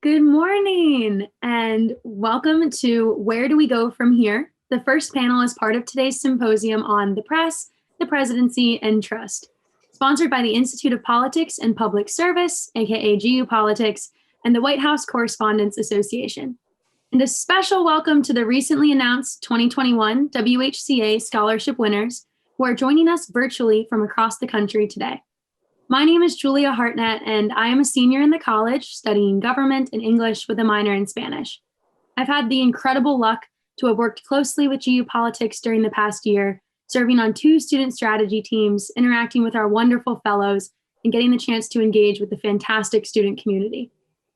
Good morning and welcome to Where Do We Go From Here? The first panel is part of today's symposium on the press, the presidency, and trust, sponsored by the Institute of Politics and Public Service, aka GU Politics, and the White House Correspondents Association. And a special welcome to the recently announced 2021 WHCA scholarship winners who are joining us virtually from across the country today. My name is Julia Hartnett, and I am a senior in the college studying government and English with a minor in Spanish. I've had the incredible luck to have worked closely with GU Politics during the past year, serving on 2 student strategy teams, interacting with our wonderful fellows, and getting the chance to engage with the fantastic student community.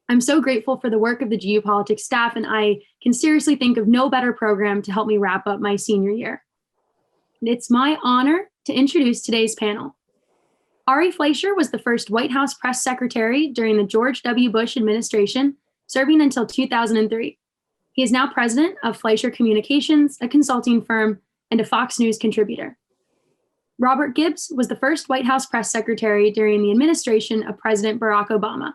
I'm so grateful for the work of the GU Politics staff, and I can seriously think of no better program to help me wrap up my senior year. It's my honor to introduce today's panel. Ari Fleischer was the first White House press secretary during the George W. Bush administration, serving until 2003. He is now president of Fleischer Communications, a consulting firm, and a Fox News contributor. Robert Gibbs was the first White House press secretary during the administration of President Barack Obama.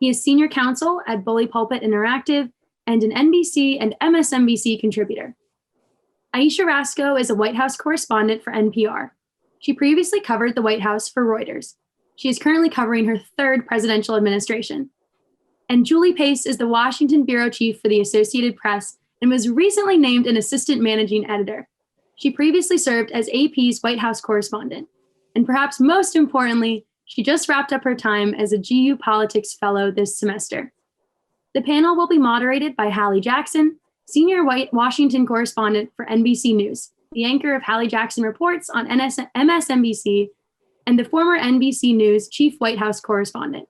He is senior counsel at Bully Pulpit Interactive and an NBC and MSNBC contributor. Aisha Rasco is a White House correspondent for NPR. She previously covered the White House for Reuters. She is currently covering her 3rd presidential administration. And Julie Pace is the Washington bureau chief for the Associated Press and was recently named an assistant managing editor. She previously served as AP's White House correspondent. And perhaps most importantly, she just wrapped up her time as a GU Politics fellow this semester. The panel will be moderated by Hallie Jackson, senior Washington correspondent for NBC News, the anchor of Hallie Jackson Reports on MSNBC, and the former NBC News chief White House correspondent.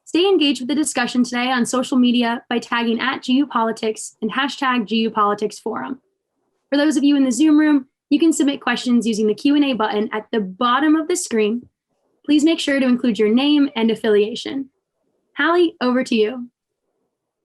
Stay engaged with the discussion today on social media by tagging @GU Politics and hashtag GU Politics Forum. For those of you in the Zoom room, you can submit questions using the Q&A button at the bottom of the screen. Please make sure to include your name and affiliation. Hallie, over to you.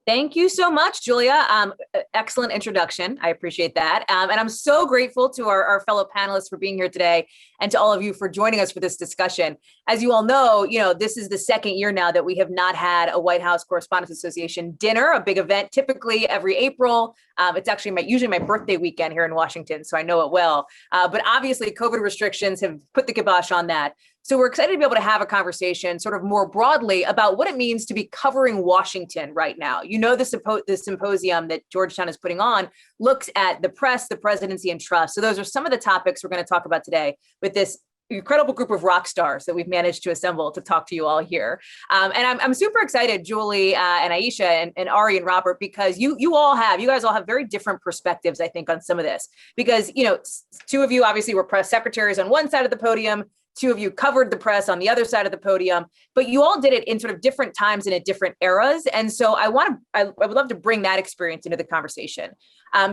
Thank you so much, Julia. Excellent introduction. I appreciate that. And I'm so grateful to our fellow panelists for being here today and to all of you for joining us for this discussion. As you all know, this is the 2nd year now that we have not had a White House Correspondents Association dinner, a big event, typically every April. It's actually usually my birthday weekend here in Washington, so I know it well. But obviously, COVID restrictions have put the kibosh on that. So we're excited to be able to have a conversation sort of more broadly about what it means to be covering Washington right now. The symposium that Georgetown is putting on looks at the press, the presidency, and trust. So those are some of the topics we're going to talk about today with this incredible group of rock stars that we've managed to assemble to talk to you all here. And I'm super excited, Julie and Aisha and Ari and Robert, because you guys all have very different perspectives, I think, on some of this. Because, 2 of you obviously were press secretaries on one side of the podium, 2 of you covered the press on the other side of the podium, but you all did it in sort of different times and at different eras. And so I would love to bring that experience into the conversation.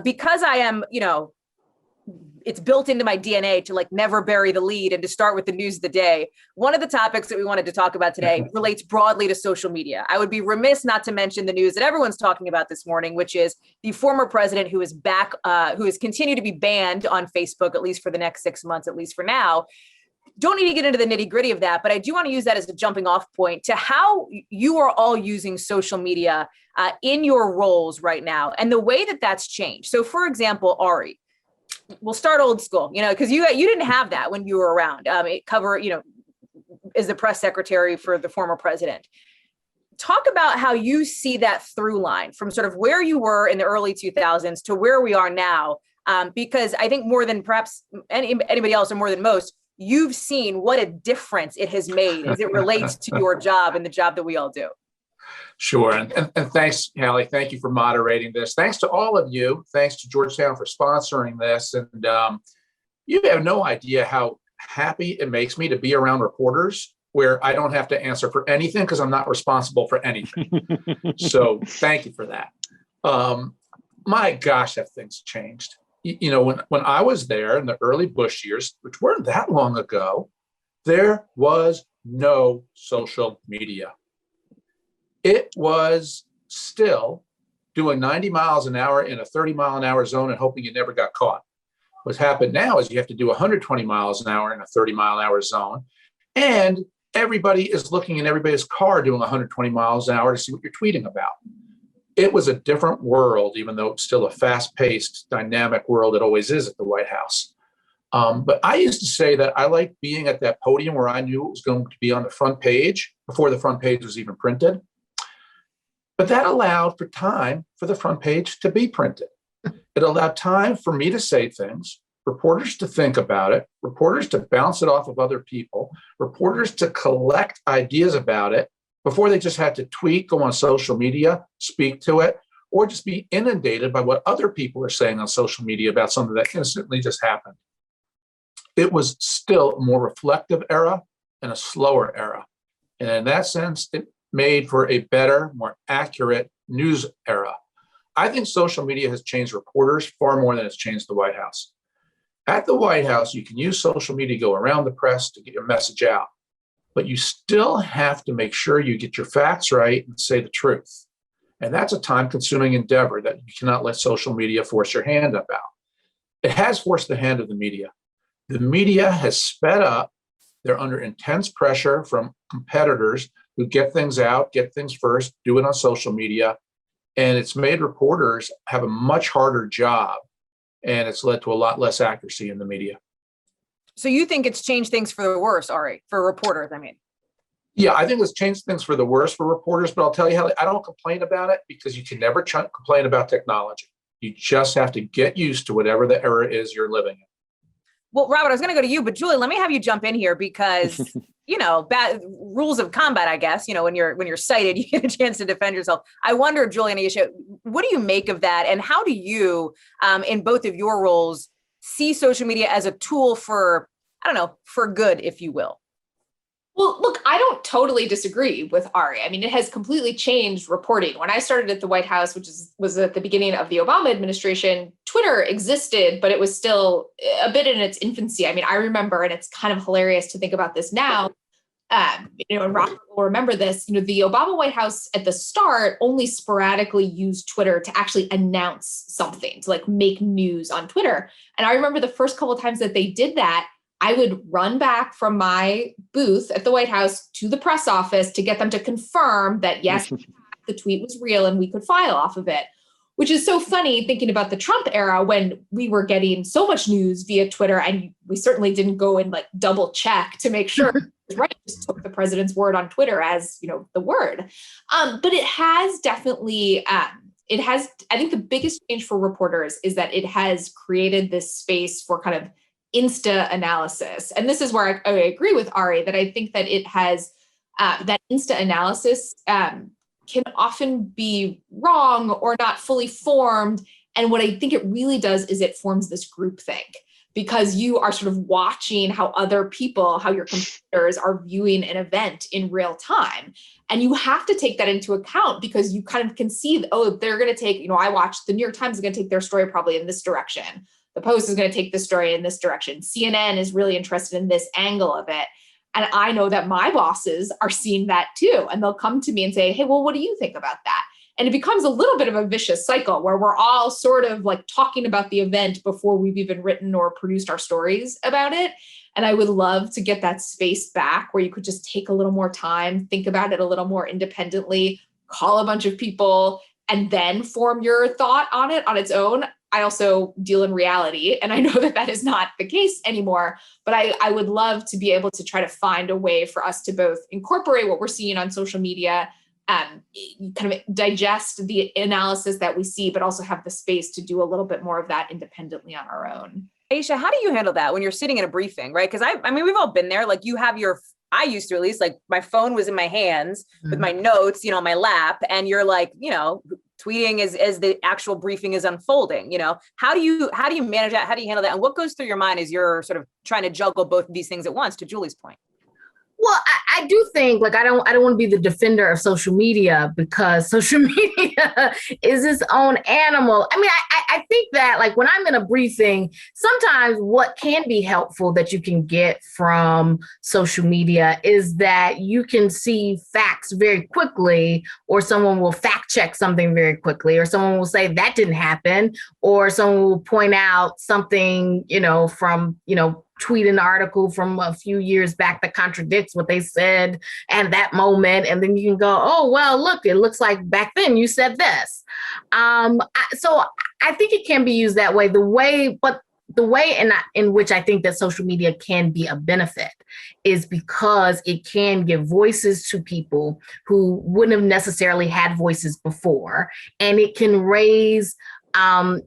Because I am, it's built into my DNA to never bury the lead and to start with the news of the day. One of the topics that we wanted to talk about today relates broadly to social media. I would be remiss not to mention the news that everyone's talking about this morning, which is the former president who is back, who has continued to be banned on Facebook, at least for the next 6 months, at least for now. Don't need to get into the nitty gritty of that, but I do want to use that as a jumping off point to how you are all using social media in your roles right now and the way that that's changed. So for example, Ari, we'll start old school, because you didn't have that when you were around. As the press secretary for the former president. Talk about how you see that through line from sort of where you were in the early 2000s to where we are now, because I think more than perhaps anybody else or more than most, you've seen what a difference it has made as it relates to your job and the job that we all do. Sure. And thanks, Hallie. Thank you for moderating this. Thanks to all of you. Thanks to Georgetown for sponsoring this. And you have no idea how happy it makes me to be around reporters where I don't have to answer for anything because I'm not responsible for anything. So thank you for that. My gosh, have things changed. When I was there in the early Bush years, which weren't that long ago, there was no social media. It was still doing 90 miles an hour in a 30 mile an hour zone and hoping you never got caught. What's happened now is you have to do 120 miles an hour in a 30 mile an hour zone. And everybody is looking in everybody's car doing 120 miles an hour to see what you're tweeting about. It was a different world, even though it's still a fast-paced, dynamic world. It always is at the White House. But I used to say that I liked being at that podium where I knew it was going to be on the front page before the front page was even printed. But that allowed for time for the front page to be printed. It allowed time for me to say things, reporters to think about it, reporters to bounce it off of other people, reporters to collect ideas about it before they just had to tweet, go on social media, speak to it, or just be inundated by what other people are saying on social media about something that instantly just happened. It was still a more reflective era and a slower era. And in that sense, it made for a better, more accurate news era. I think social media has changed reporters far more than it's changed the White House. At the White House, you can use social media to go around the press to get your message out, but you still have to make sure you get your facts right and say the truth. And that's a time-consuming endeavor that you cannot let social media force your hand about. It has forced the hand of the media. The media has sped up. They're under intense pressure from competitors who get things out, get things first, do it on social media. And it's made reporters have a much harder job. And it's led to a lot less accuracy in the media. So you think it's changed things for the worse, Ari, for reporters, I mean? Yeah, I think it's changed things for the worse for reporters, but I'll tell you how I don't complain about it because you can never complain about technology. You just have to get used to whatever the era is you're living in. Well, Robert, I was going to go to you, but Julie, let me have you jump in here because, bad rules of combat, I guess, when you're cited, you get a chance to defend yourself. I wonder, Julie and Aisha, what do you make of that? And how do you, in both of your roles, see social media as a tool for good, if you will? Well, look, I don't totally disagree with Ari. I mean, it has completely changed reporting. When I started at the White House, which was at the beginning of the Obama administration, Twitter existed, but it was still a bit in its infancy. I mean, I remember, and it's kind of hilarious to think about this now, and Robert will remember this, the Obama White House at the start only sporadically used Twitter to actually announce something, to like make news on Twitter. And I remember the first couple of times that they did that, I would run back from my booth at the White House to the press office to get them to confirm that, yes, the tweet was real and we could file off of it, which is so funny thinking about the Trump era when we were getting so much news via Twitter and we certainly didn't go and like double check to make sure it was right. Just took the president's word on Twitter as, the word. But it has definitely, I think the biggest change for reporters is that it has created this space for kind of Insta analysis. And this is where I agree with Ari that I think that it has, that Insta analysis can often be wrong or not fully formed. And what I think it really does is it forms this groupthink because you are sort of watching how other people, how your competitors are viewing an event in real time. And you have to take that into account because you kind of can see, they're going to take, I watched the New York Times is going to take their story probably in this direction. The Post is going to take the story in this direction. CNN is really interested in this angle of it. And I know that my bosses are seeing that too. And they'll come to me and say, hey, well, what do you think about that? And it becomes a little bit of a vicious cycle where we're all sort of like talking about the event before we've even written or produced our stories about it. And I would love to get that space back where you could just take a little more time, think about it a little more independently, call a bunch of people, and then form your thought on it on its own. I also deal in reality, and I know that that is not the case anymore, but I would love to be able to try to find a way for us to both incorporate what we're seeing on social media, kind of digest the analysis that we see, but also have the space to do a little bit more of that independently on our own. Aisha, how do you handle that when you're sitting in a briefing, right? Because I mean, we've all been there. Like you have I used to at least, like my phone was in my hands with my notes, on my lap, and you're like, tweeting as the actual briefing is unfolding. How do you manage that? How do you handle that? And what goes through your mind as you're sort of trying to juggle both of these things at once, to Julie's point? Well, I do think I don't want to be the defender of social media because social media is its own animal. I mean, I think that when I'm in a briefing, sometimes what can be helpful that you can get from social media is that you can see facts very quickly, or someone will fact check something very quickly, or someone will say that didn't happen, or someone will point out something, from, tweet an article from a few years back that contradicts what they said at that moment. And then you can go, oh, well, look, it looks like back then you said this. So I think it can be used that way. The way in which I think that social media can be a benefit is because it can give voices to people who wouldn't have necessarily had voices before, and it can raise the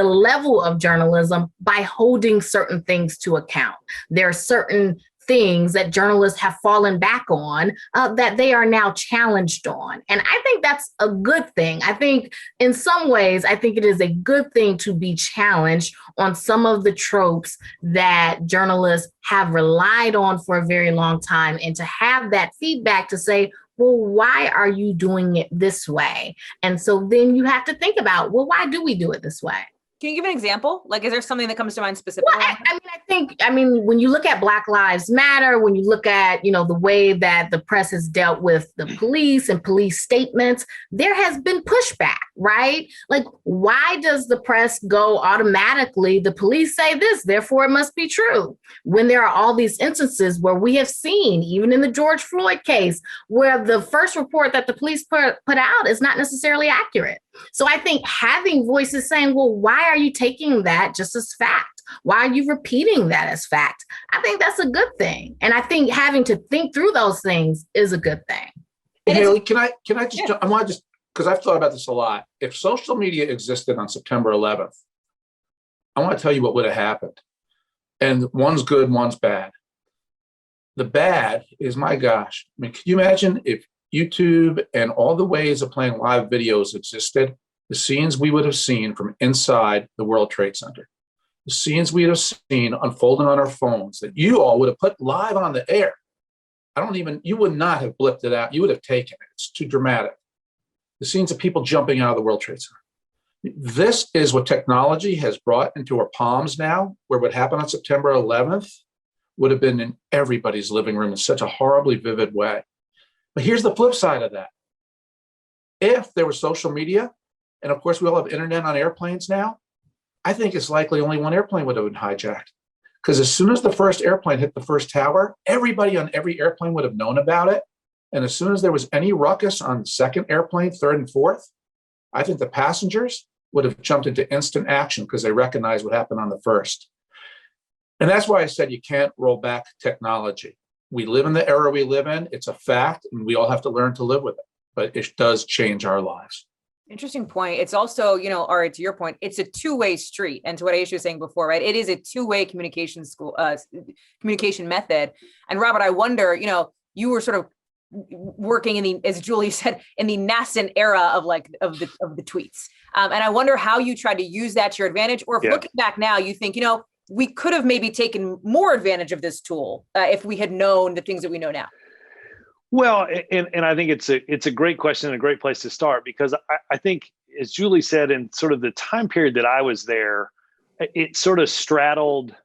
level of journalism by holding certain things to account. There are certain things that journalists have fallen back on that they are now challenged on. And I think that's a good thing. I think in some ways, I think it is a good thing to be challenged on some of the tropes that journalists have relied on for a very long time, and to have that feedback to say, well, why are you doing it this way? And so then you have to think about, well, why do we do it this way? Can you give an example? Like, is there something that comes to mind specifically? Well, I mean, when you look at Black Lives Matter, when you look at, the way that the press has dealt with the police and police statements, there has been pushback, right? Like, why does the press go automatically, the police say this, therefore it must be true? When there are all these instances where we have seen, even in the George Floyd case, where the first report that the police put out is not necessarily accurate. So I think having voices saying, well, why are you taking that just as fact? Why are you repeating that as fact? I think that's a good thing. And I think having to think through those things is a good thing. Haley, can I just, I want to just, because I've thought about this a lot. If social media existed on September 11th, I want to tell you what would have happened. And one's good, one's bad. The bad is, my gosh, I mean, can you imagine if YouTube and all the ways of playing live videos existed, the scenes we would have seen from inside the World Trade Center, the scenes we would have seen unfolding on our phones that you all would have put live on the air. You would not have blipped it out. You would have taken it. It's too dramatic. The scenes of people jumping out of the World Trade Center. This is what technology has brought into our palms now, where what happened on September 11th would have been in everybody's living room in such a horribly vivid way. But here's the flip side of that. If there was social media, and of course we all have internet on airplanes now, I think it's likely only one airplane would have been hijacked. Because as soon as the first airplane hit the first tower, everybody on every airplane would have known about it. And as soon as there was any ruckus on the second airplane, third and fourth, I think the passengers would have jumped into instant action because they recognized what happened on the first. And that's why I said you can't roll back technology. We live in the era we live in. It's a fact, and we all have to learn to live with it. But it does change our lives. Interesting point. It's also, Ari, to your point, it's a two-way street. And to what Aisha was saying before, right? It is a two-way communication method. And Robert, I wonder, you were sort of working in the, as Julie said, in the nascent era of the tweets. And I wonder how you tried to use that to your advantage, or if looking back now, you think, we could have maybe taken more advantage of this tool if we had known the things that we know now. Well, and I think it's a great question and a great place to start, because I think, as Julie said, in sort of the time period that I was there, it sort of straddled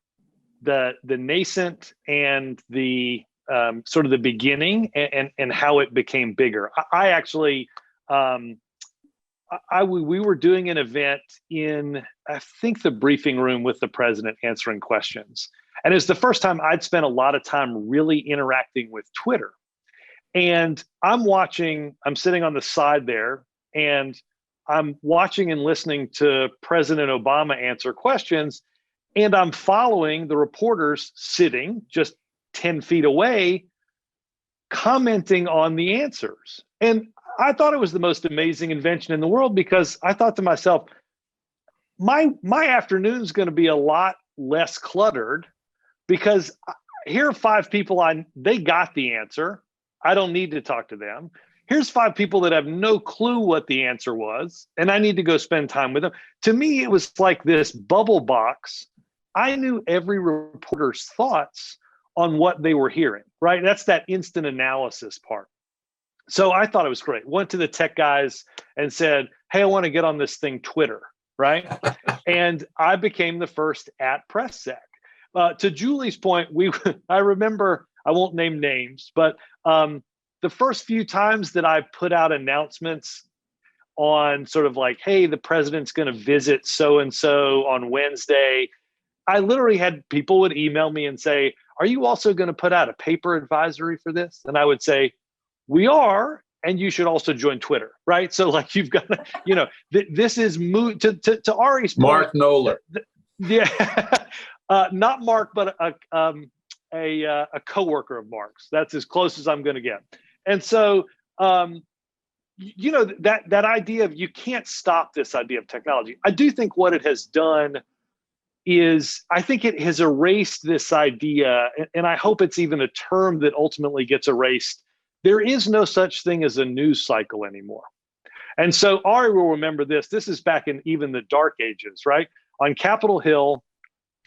the nascent and the sort of the beginning and how it became bigger. I actually, we were doing an event in, I think, the briefing room with the president answering questions. And it was the first time I'd spent a lot of time really interacting with Twitter. And I'm sitting on the side there, and I'm watching and listening to President Obama answer questions. And I'm following the reporters sitting just 10 feet away, commenting on the answers. And I thought it was the most amazing invention in the world, because I thought to myself, my afternoon's going to be a lot less cluttered, because here are 5 people they got the answer. I don't need to talk to them. Here's 5 people that have no clue what the answer was, and I need to go spend time with them. To me, it was like this bubble box. I knew every reporter's thoughts on what they were hearing, right? That's that instant analysis part. So I thought it was great. Went to the tech guys and said, hey, I want to get on this thing, Twitter, right? And I became the first @PressSec. To Julie's point, I remember, I won't name names, but the first few times that I put out announcements on sort of like, hey, the president's going to visit so-and-so on Wednesday, I literally had people would email me and say, are you also going to put out a paper advisory for this? And I would say, we are, and you should also join Twitter, right? So like you've got to, this is to Ari's point. Mark Knoller. Yeah, not Mark, but a coworker of Mark's. That's as close as I'm going to get. And so, that idea of you can't stop this idea of technology. I do think what it has done is I think it has erased this idea, and I hope it's even a term that ultimately gets erased. There is no such thing as a news cycle anymore. And so Ari will remember this. This is back in even the dark ages, right? On Capitol Hill,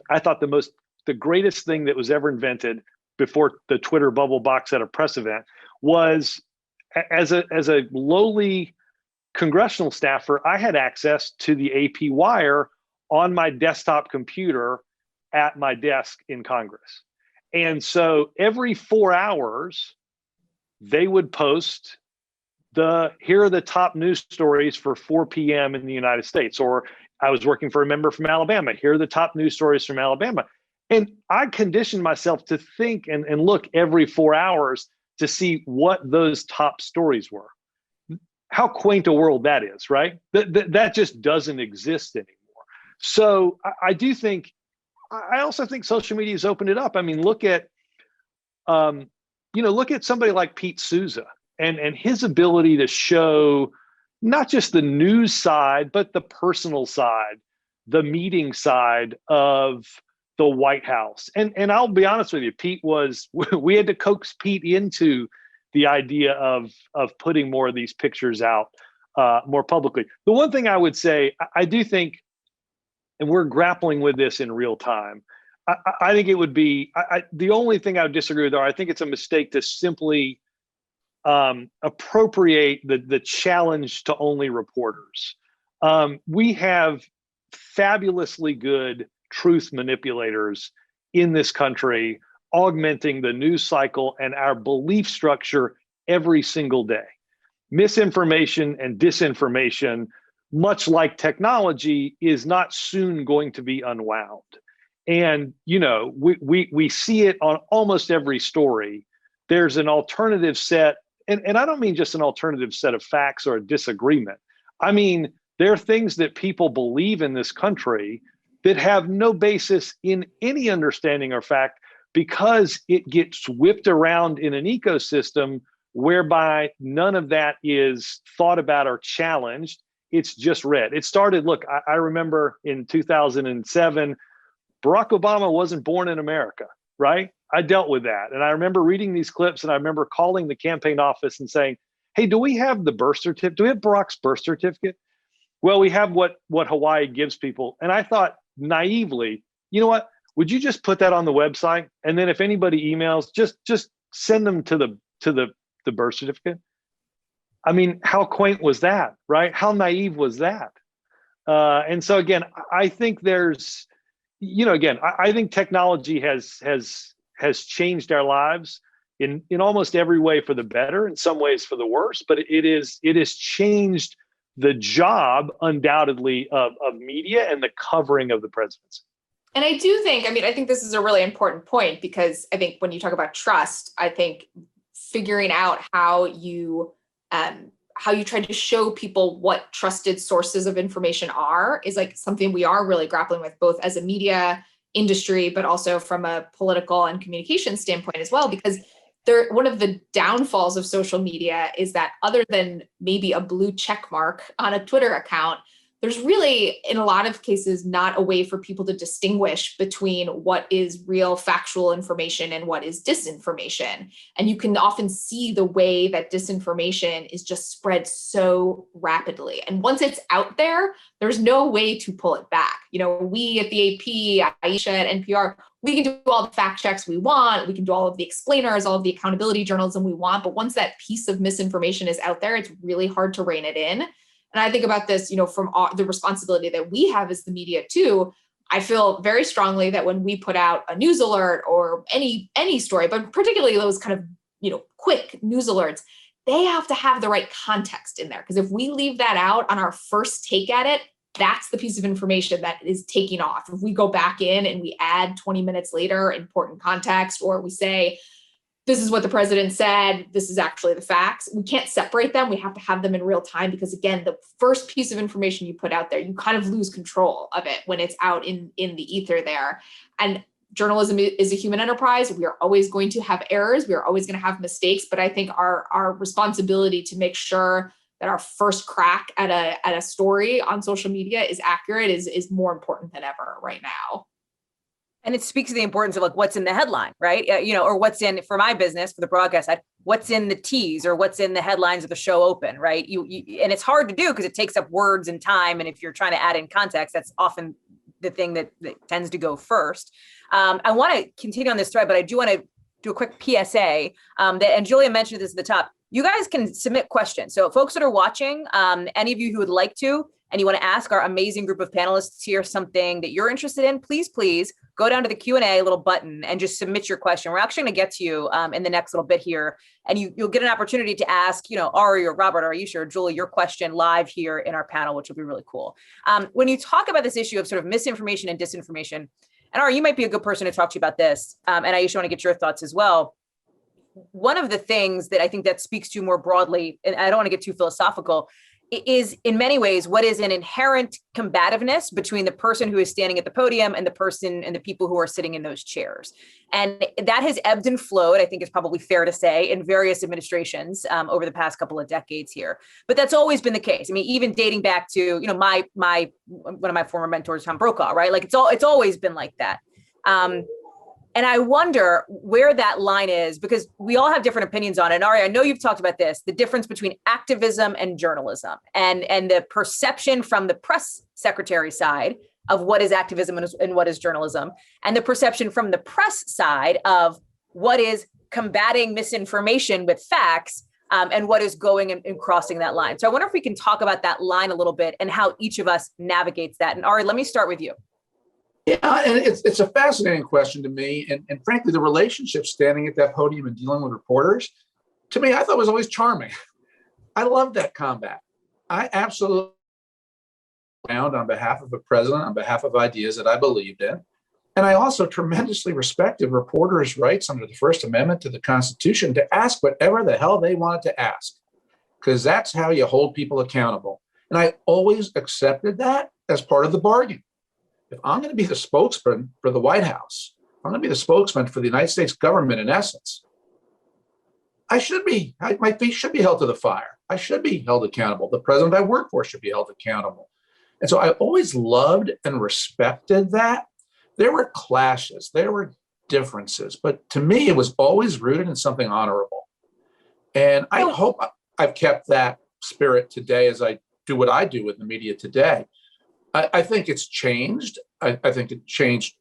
I thought the greatest thing that was ever invented before the Twitter bubble box at a press event was as a lowly congressional staffer, I had access to the AP wire on my desktop computer at my desk in Congress. And so every 4 hours, they would post here are the top news stories for 4 p.m. in the United States. Or I was working for a member from Alabama. Here are the top news stories from Alabama. And I conditioned myself to think and look every 4 hours to see what those top stories were. How quaint a world that is, right? That just doesn't exist anymore. So I also think social media has opened it up. I mean, look at somebody like Pete Souza and his ability to show not just the news side, but the personal side, the meeting side of the White House. And I'll be honest with you, we had to coax Pete into the idea of putting more of these pictures out more publicly. The one thing I would say, I do think, and we're grappling with this in real time, I think it would be, the only thing I would disagree with, I think it's a mistake to simply appropriate the challenge to only reporters. We have fabulously good truth manipulators in this country, augmenting the news cycle and our belief structure every single day. Misinformation and disinformation, much like technology, is not soon going to be unwound. And, we see it on almost every story. There's an alternative set, and I don't mean just an alternative set of facts or a disagreement. I mean, there are things that people believe in this country that have no basis in any understanding or fact, because it gets whipped around in an ecosystem whereby none of that is thought about or challenged. It's just read. It started, look, I remember in 2007, Barack Obama wasn't born in America, right? I dealt with that. And I remember reading these clips, and I remember calling the campaign office and saying, hey, do we have the birth certificate? Do we have Barack's birth certificate? Well, we have what Hawaii gives people. And I thought naively, you know what? Would you just put that on the website? And then if anybody emails, just send them to the birth certificate. I mean, how quaint was that, right? How naive was that? And so again, I think there's, I think technology has changed our lives in almost every way for the better, in some ways for the worse, but it has changed the job undoubtedly of media and the covering of the presidency. And I do think, I think this is a really important point, because I think when you talk about trust, I think figuring out how you try to show people what trusted sources of information are is like something we are really grappling with, both as a media industry, but also from a political and communication standpoint as well, because one of the downfalls of social media is that other than maybe a blue check mark on a Twitter account, there's really, in a lot of cases, not a way for people to distinguish between what is real factual information and what is disinformation. And you can often see the way that disinformation is just spread so rapidly. And once it's out there, there's no way to pull it back. We at the AP, Aisha at NPR, we can do all the fact checks we want. We can do all of the explainers, all of the accountability journalism we want. But once that piece of misinformation is out there, it's really hard to rein it in. And I think about this, from the responsibility that we have as the media too. I feel very strongly that when we put out a news alert or any story, but particularly those kind of, quick news alerts, they have to have the right context in there. Because if we leave that out on our first take at it, that's the piece of information that is taking off. If we go back in and we add 20 minutes later important context, or we say, this is what the president said, this is actually the facts, we can't separate them. We have to have them in real time, because again, the first piece of information you put out there, you kind of lose control of it when it's out in the ether there. And journalism is a human enterprise. We are always going to have errors. We are always going to have mistakes. But I think our responsibility to make sure that our first crack at a story on social media is accurate is more important than ever right now. And it speaks to the importance of like what's in the headline, right? Or what's in, for my business, for the broadcast side, what's in the tease or what's in the headlines of the show open, right? And it's hard to do because it takes up words and time. And if you're trying to add in context, that's often the thing that tends to go first. I want to continue on this thread, but I do want to do a quick PSA and Julia mentioned this at the top. You guys can submit questions. So folks that are watching, any of you who would like to, and you want to ask our amazing group of panelists here something that you're interested in, please go down to the Q&A little button and just submit your question. We're actually going to get to you in the next little bit here. And you'll get an opportunity to ask, Ari or Robert or Aisha or Julie, your question live here in our panel, which will be really cool. When you talk about this issue of sort of misinformation and disinformation, and Ari, you might be a good person to talk to you about this. And Aisha, I want to get your thoughts as well. One of the things that I think that speaks to more broadly, and I don't want to get too philosophical, is in many ways what is an inherent combativeness between the person who is standing at the podium and the person and the people who are sitting in those chairs. And that has ebbed and flowed, I think is probably fair to say, in various administrations over the past couple of decades here. But that's always been the case. I mean, even dating back to, my one of my former mentors, Tom Brokaw, right? Like it's always been like that. And I wonder where that line is, because we all have different opinions on it. And Ari, I know you've talked about this, the difference between activism and journalism and the perception from the press secretary side of what is activism and what is journalism, and the perception from the press side of what is combating misinformation with facts and what is going and crossing that line. So I wonder if we can talk about that line a little bit and how each of us navigates that. And Ari, let me start with you. Yeah, and it's a fascinating question to me. And frankly, the relationship standing at that podium and dealing with reporters, to me, I thought was always charming. I loved that combat. I absolutely found on behalf of the president, on behalf of ideas that I believed in. And I also tremendously respected reporters' rights under the First Amendment to the Constitution to ask whatever the hell they wanted to ask, because that's how you hold people accountable. And I always accepted that as part of the bargain. If I'm going to be the spokesman for the White House, I'm going to be the spokesman for the United States government, in essence, my feet should be held to the fire. I should be held accountable. The president I work for should be held accountable. And so I always loved and respected that. There were clashes, there were differences, but to me, it was always rooted in something honorable. And I hope I've kept that spirit today as I do what I do with the media today. I think it's changed. I think it changed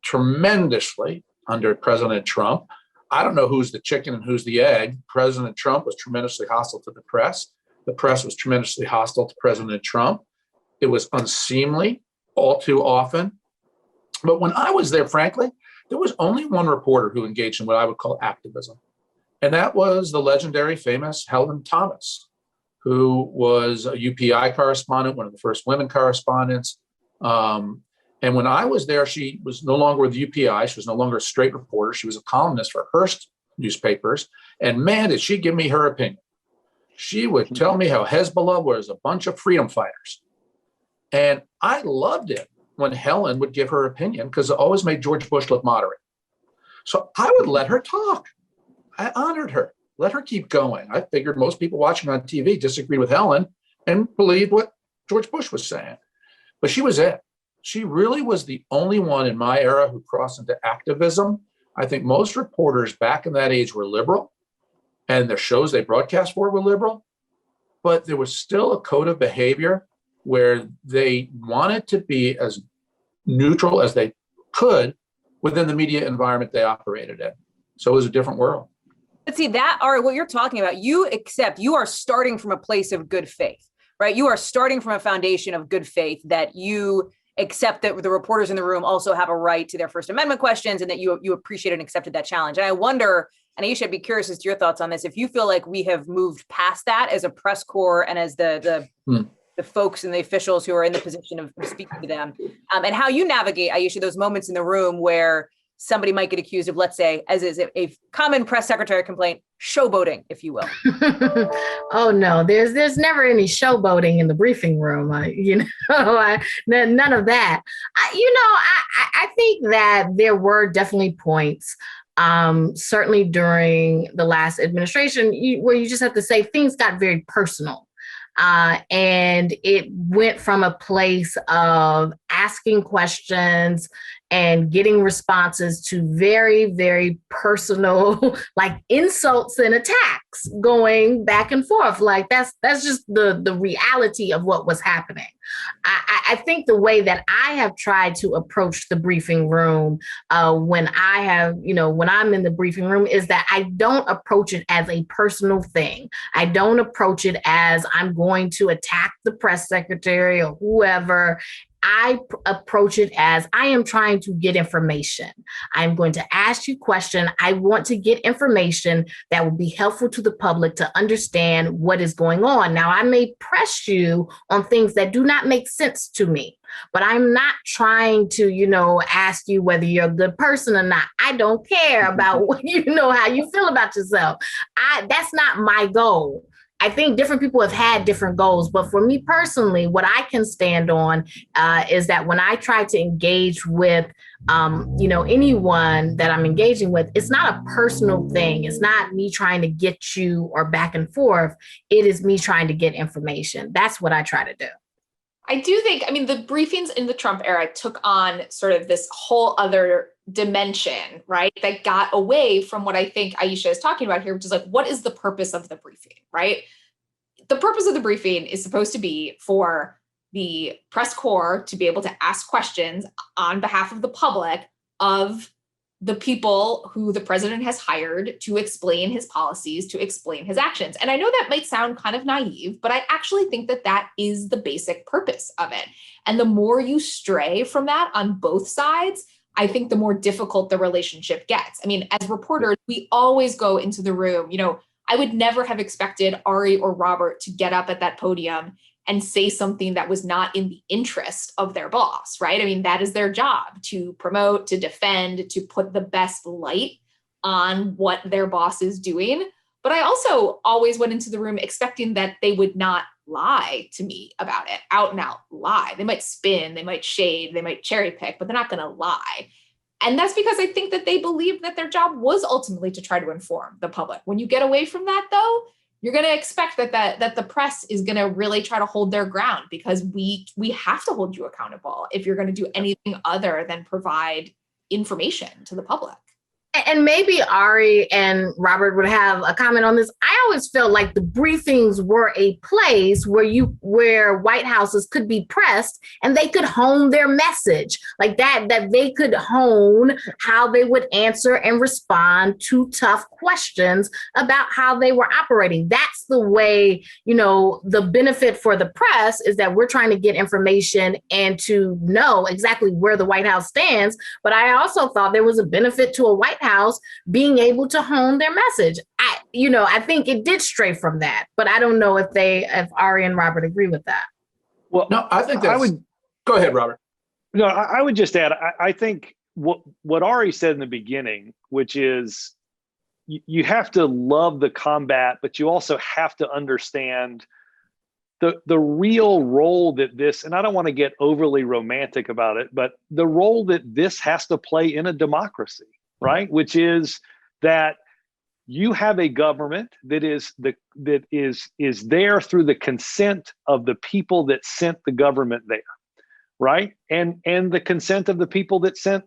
tremendously under President Trump. I don't know who's the chicken and who's the egg. President Trump was tremendously hostile to the press. The press was tremendously hostile to President Trump. It was unseemly all too often. But when I was there, frankly, there was only one reporter who engaged in what I would call activism. And that was the legendary, famous Helen Thomas, who was a UPI correspondent, one of the first women correspondents. And when I was there, she was no longer with UPI. She was no longer a straight reporter. She was a columnist for Hearst newspapers. And man, did she give me her opinion. She would tell me how Hezbollah was a bunch of freedom fighters. And I loved it when Helen would give her opinion, because it always made George Bush look moderate. So I would let her talk. I honored her. Let her keep going. I figured most people watching on TV disagreed with Helen and believed what George Bush was saying. But she was it. She really was the only one in my era who crossed into activism. I think most reporters back in that age were liberal, and the shows they broadcast for were liberal. But there was still a code of behavior where they wanted to be as neutral as they could within the media environment they operated in. So it was a different world. But see, that are what you're talking about. You are starting from a place of good faith, right? You are starting from a foundation of good faith that you accept that the reporters in the room also have a right to their First Amendment questions, and that you appreciated and accepted that challenge. And I wonder, and Aisha, I'd be curious as to your thoughts on this, if you feel like we have moved past that as a press corps and as the the folks and the officials who are in the position of speaking to them, and how you navigate, Aisha, those moments in the room where somebody might get accused of, let's say, as is a common press secretary complaint, showboating, if you will. Oh no, there's never any showboating in the briefing room. None of that. I think that there were definitely points, certainly during the last administration, where you just have to say things got very personal. And it went from a place of asking questions and getting responses to very, very personal, like insults and attacks going back and forth. Like that's just the reality of what was happening. I think the way that I have tried to approach the briefing room when I'm in the briefing room is that I don't approach it as a personal thing. I don't approach it as I'm going to attack the press secretary or whoever. I approach it as I am trying to get information. I'm going to ask you a question. I want to get information that will be helpful to the public to understand what is going on. Now, I may press you on things that do not make sense to me, but I'm not trying to, ask you whether you're a good person or not. I don't care about how you feel about yourself. That's not my goal. I think different people have had different goals, but for me personally, what I can stand on is that when I try to engage with, anyone that I'm engaging with, it's not a personal thing. It's not me trying to get you or back and forth. It is me trying to get information. That's what I try to do. I do think, the briefings in the Trump era took on sort of this whole other dimension, right? That got away from what I think Aisha is talking about here, which is like, what is the purpose of the briefing, right? The purpose of the briefing is supposed to be for the press corps to be able to ask questions on behalf of the public of the people who the president has hired to explain his policies, to explain his actions. And I know that might sound kind of naive, but I actually think that that is the basic purpose of it. And the more you stray from that on both sides, I think the more difficult the relationship gets. As reporters, we always go into the room. I would never have expected Ari or Robert to get up at that podium and say something that was not in the interest of their boss, right? That is their job, to promote, to defend, to put the best light on what their boss is doing. But I also always went into the room expecting that they would not lie to me about it, out and out lie. They might spin, they might shade, they might cherry pick, but they're not going to lie. And that's because I think that they believe that their job was ultimately to try to inform the public. When you get away from that, though, you're going to expect that the press is going to really try to hold their ground, because we have to hold you accountable if you're going to do anything other than provide information to the public. And maybe Ari and Robert would have a comment on this. I always felt like the briefings were a place where White Houses could be pressed and they could hone their message, like that they could hone how they would answer and respond to tough questions about how they were operating. That's the way, the benefit for the press is that we're trying to get information and to know exactly where the White House stands. But I also thought there was a benefit to a White House being able to hone their message. I think it did stray from that, but I don't know if Ari and Robert agree with that. Well, no, I think go ahead, Robert. No, I would just add, I think what Ari said in the beginning, which is you have to love the combat, but you also have to understand the real role that this, and I don't want to get overly romantic about it, but the role that this has to play in a democracy, right? Which is that you have a government that is there through the consent of the people that sent the government there, right? And the consent of the people that sent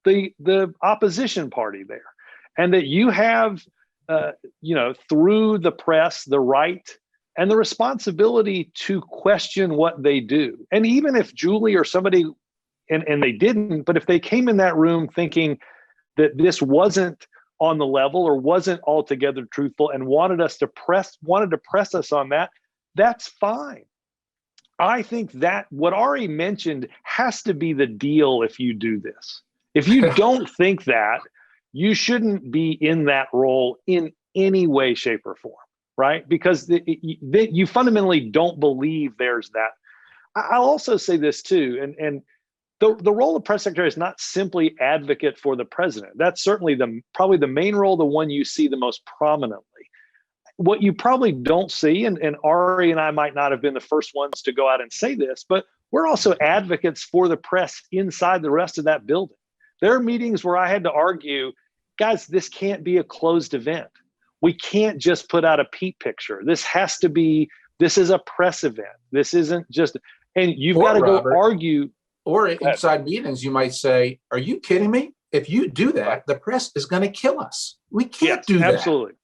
the opposition party there, and that you have, through the press, the right and the responsibility to question what they do. And even if Julie or somebody, and they didn't, but if they came in that room thinking that this wasn't on the level or wasn't altogether truthful and wanted to press us on that, that's fine. I think that what Ari mentioned has to be the deal if you do this. If you don't think that, you shouldn't be in that role in any way, shape, or form, right? Because you fundamentally don't believe there's that. I'll also say this too, and the role of press secretary is not simply advocate for the president. That's certainly probably the main role, the one you see the most prominently. What you probably don't see, and Ari and I might not have been the first ones to go out and say this, but we're also advocates for the press inside the rest of that building. There are meetings where I had to argue, guys, this can't be a closed event. We can't just put out a Pete picture. This is a press event. This isn't just, and you've got to go argue. Or inside meetings, you might say, are you kidding me? If you do that, the press is going to kill us. We can't do that. Absolutely.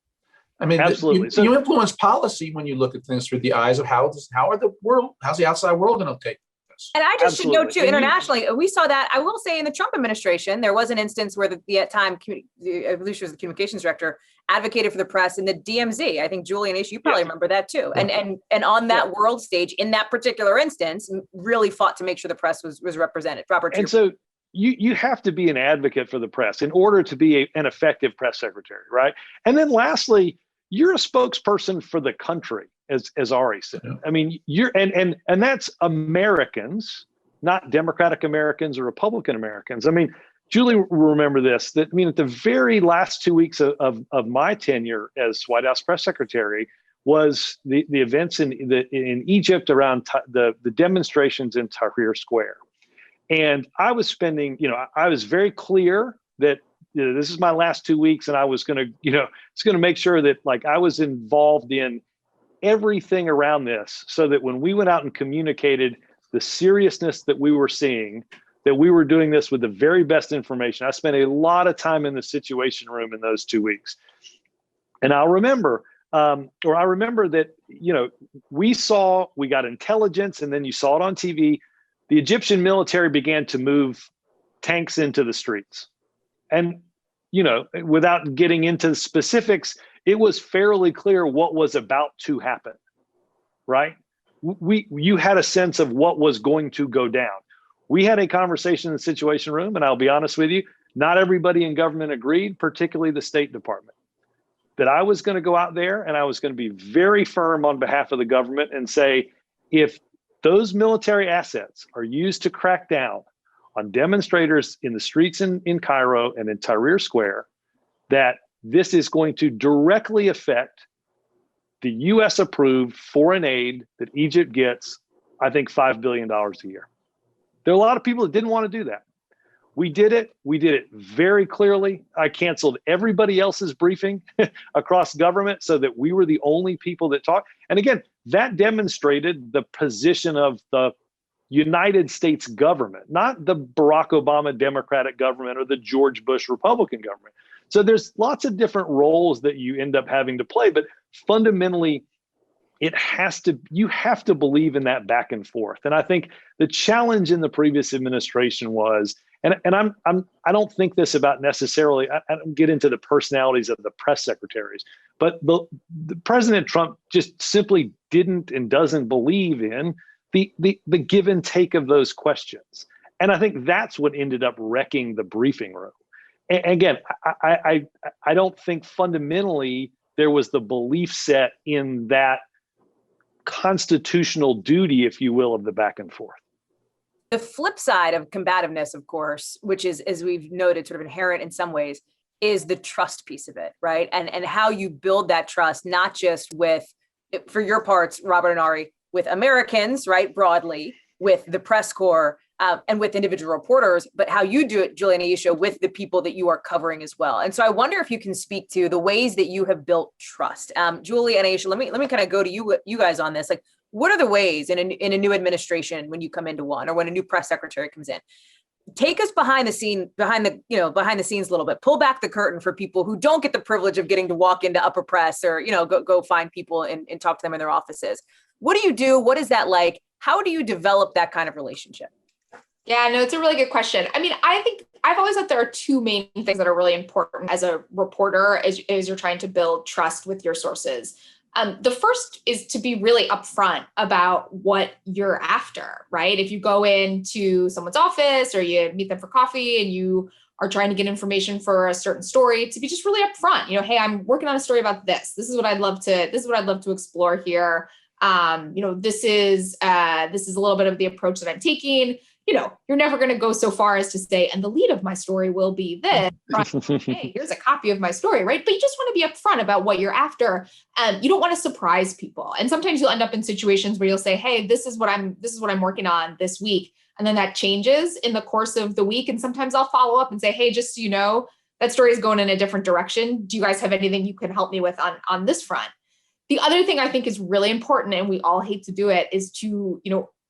I mean, absolutely. You influence policy when you look at things through the eyes of how's the outside world going to take this? And I just should note too, internationally, we saw that. I will say in the Trump administration, there was an instance where the at time, I believe she was the communications director, advocated for the press in the DMZ. I think Julie and Aisha, you probably remember that too. And on that world stage, in that particular instance, really fought to make sure the press was represented. Robert. And so you have to be an advocate for the press in order to be an effective press secretary, right? And then lastly, you're a spokesperson for the country, as Ari said. Yeah. I mean, and that's Americans, not Democratic Americans or Republican Americans. I mean, Julie will remember this, that I mean, at the very last 2 weeks of my tenure as White House press secretary was the events in Egypt around the demonstrations in Tahrir Square. And I was spending, I was very clear that this is my last 2 weeks, and I was going to make sure that I was involved in everything around this, so that when we went out and communicated the seriousness that we were seeing, that we were doing this with the very best information. I spent a lot of time in the Situation Room in those 2 weeks, and I remember that we got intelligence, and then you saw it on TV. The Egyptian military began to move tanks into the streets. And, without getting into the specifics, it was fairly clear what was about to happen, right? You had a sense of what was going to go down. We had a conversation in the Situation Room, and I'll be honest with you, not everybody in government agreed, particularly the State Department, that I was going to go out there and I was going to be very firm on behalf of the government and say, if those military assets are used to crack down on demonstrators in the streets in Cairo and in Tahrir Square, that this is going to directly affect the U.S. approved foreign aid that Egypt gets, I think, $5 billion a year. There are a lot of people that didn't want to do that. We did it. We did it very clearly. I canceled everybody else's briefing across government so that we were the only people that talked. And again, that demonstrated the position of the United States government, not the Barack Obama Democratic government or the George Bush Republican government. So there's lots of different roles that you end up having to play, but fundamentally, you have to believe in that back and forth. And I think the challenge in the previous administration was, and I don't think this about necessarily, I don't get into the personalities of the press secretaries, but the President Trump just simply didn't and doesn't believe in the give and take of those questions. And I think that's what ended up wrecking the briefing room. And again, I don't think fundamentally there was the belief set in that constitutional duty, if you will, of the back and forth. The flip side of combativeness, of course, which is, as we've noted, sort of inherent in some ways, is the trust piece of it, right? And how you build that trust, not just with, for your parts, Robert and Ari, with Americans, right, broadly, with the press corps, and with individual reporters, but how you do it, Julie and Aisha, with the people that you are covering as well. And so I wonder if you can speak to the ways that you have built trust. Julie and Aisha, let me kind of go to you guys on this. Like, what are the ways in a new administration when you come into one, or when a new press secretary comes in? Take us behind the scenes a little bit. Pull back the curtain for people who don't get the privilege of getting to walk into upper press or go find people and talk to them in their offices. What do you do? What is that like? How do you develop that kind of relationship? Yeah, no, it's a really good question. I mean, I think I've always thought there are two main things that are really important as a reporter as you're trying to build trust with your sources. The first is to be really upfront about what you're after, right? If you go into someone's office or you meet them for coffee and you are trying to get information for a certain story, to be just really upfront. Hey, I'm working on a story about this. This is what I'd love to explore here. This is a little bit of the approach that I'm taking. You're never going to go so far as to say, and the lead of my story will be this. Hey, here's a copy of my story, right? But you just want to be upfront about what you're after. You don't want to surprise people. And sometimes you'll end up in situations where you'll say, hey, this is what I'm working on this week. And then that changes in the course of the week. And sometimes I'll follow up and say, hey, just so you know, that story is going in a different direction. Do you guys have anything you can help me with on this front? The other thing I think is really important, and we all hate to do it, is to,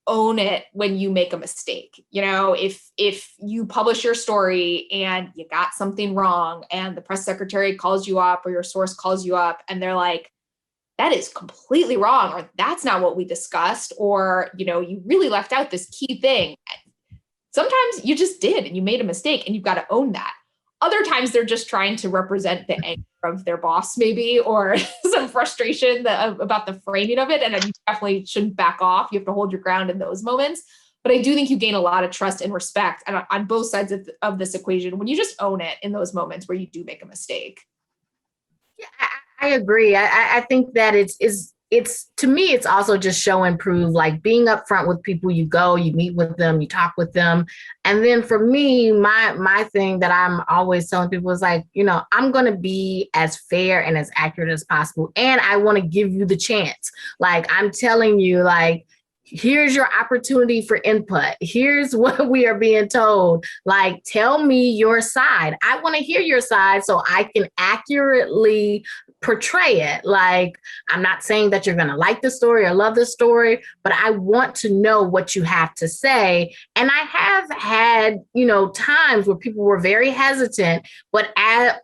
own it when you make a mistake. If you publish your story and you got something wrong and the press secretary calls you up or your source calls you up and they're like, that is completely wrong, or that's not what we discussed, or, you really left out this key thing. Sometimes you just did and you made a mistake and you've got to own that. Other times they're just trying to represent the anger of their boss maybe, or some frustration about the framing of it. And you definitely shouldn't back off. You have to hold your ground in those moments. But I do think you gain a lot of trust and respect on both sides of this equation when you just own it in those moments where you do make a mistake. Yeah, I agree. I think that it's to me, it's also just show and prove, like being upfront with people. You go, you meet with them, you talk with them. And then for me, my thing that I'm always telling people is like, I'm going to be as fair and as accurate as possible. And I want to give you the chance. Like I'm telling you, like, here's your opportunity for input. Here's what we are being told. Like, tell me your side. I want to hear your side so I can accurately portray it. Like, I'm not saying that you're going to like the story or love the story, but I want to know what you have to say. And I have had, times where people were very hesitant, but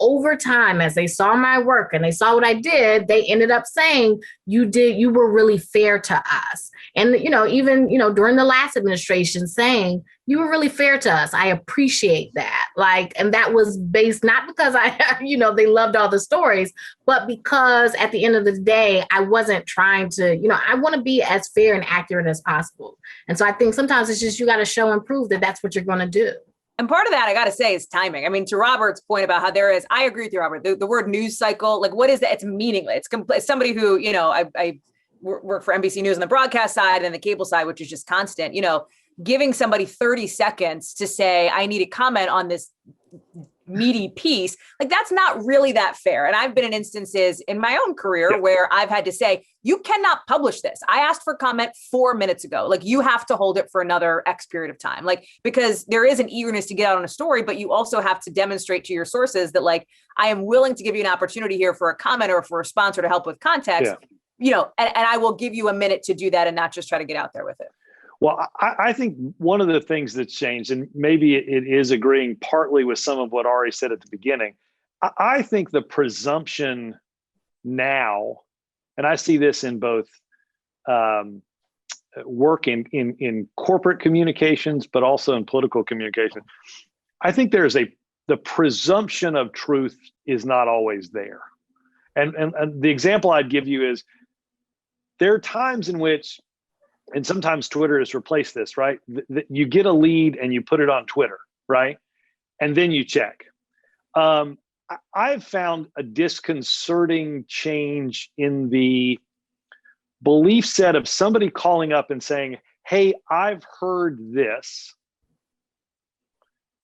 over time, as they saw my work and they saw what I did, they ended up saying, you were really fair to us. And, even, during the last administration saying, you were really fair to us. I appreciate that. Like, and that was based not because they loved all the stories, but because at the end of the day, I wasn't trying to, I want to be as fair and accurate as possible. And so I think sometimes it's just, you got to show and prove that that's what you're going to do. And part of that, I got to say, is timing. I mean, to Robert's point about how I agree with you, Robert, the word news cycle, like what is that? It's meaningless. It's somebody who, I work for NBC News on the broadcast side and the cable side, which is just constant, giving somebody 30 seconds to say, I need a comment on this meaty piece, like that's not really that fair. And I've been in instances in my own career where I've had to say, you cannot publish this. I asked for comment 4 minutes ago. Like you have to hold it for another X period of time. Like, because there is an eagerness to get out on a story, but you also have to demonstrate to your sources that like, I am willing to give you an opportunity here for a comment or for a sponsor to help with context, and I will give you a minute to do that and not just try to get out there with it. Well, I think one of the things that's changed, and maybe it is agreeing partly with some of what Ari said at the beginning, I think the presumption now, and I see this in both work in corporate communications, but also in political communication, I think the presumption of truth is not always there. And the example I'd give you is there are times in which, and sometimes Twitter has replaced this, right? You get a lead and you put it on Twitter, right? And then you check. I've found a disconcerting change in the belief set of somebody calling up and saying, hey, I've heard this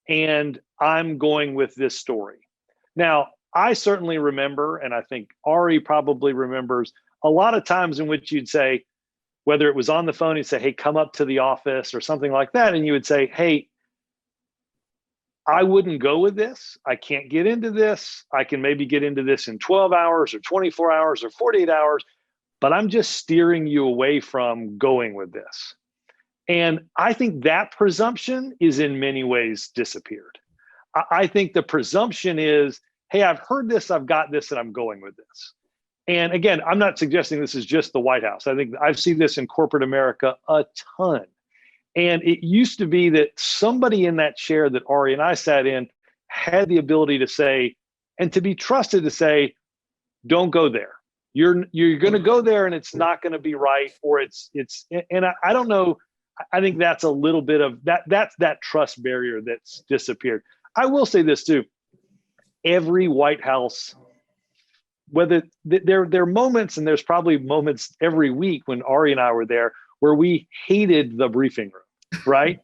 and I'm going with this story. Now, I certainly remember, and I think Ari probably remembers, a lot of times in which you'd say, whether it was on the phone, you'd say, hey, come up to the office or something like that. And you would say, hey, I wouldn't go with this. I can't get into this. I can maybe get into this in 12 hours or 24 hours or 48 hours, but I'm just steering you away from going with this. And I think that presumption is in many ways disappeared. I think the presumption is, hey, I've heard this, I've got this, and I'm going with this. And again, I'm not suggesting this is just the White House. I think I've seen this in corporate America a ton. And it used to be that somebody in that chair that Ari and I sat in had the ability to say, and to be trusted to say, don't go there. You're going to go there and it's not going to be right, or and I don't know. I think that's a little bit of that's that trust barrier that's disappeared. I will say this too. Every White House, whether there are moments, and there's probably moments every week when Ari and I were there, where we hated the briefing room, right?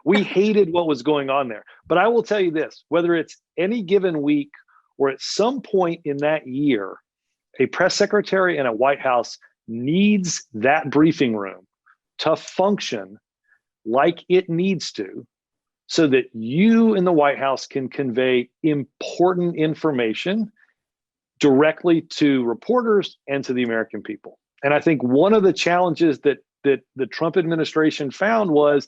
We hated what was going on there. But I will tell you this, whether it's any given week or at some point in that year, a press secretary and a White House needs that briefing room to function like it needs to, so that you in the White House can convey important information directly to reporters and to the American people. And I think one of the challenges that the Trump administration found was,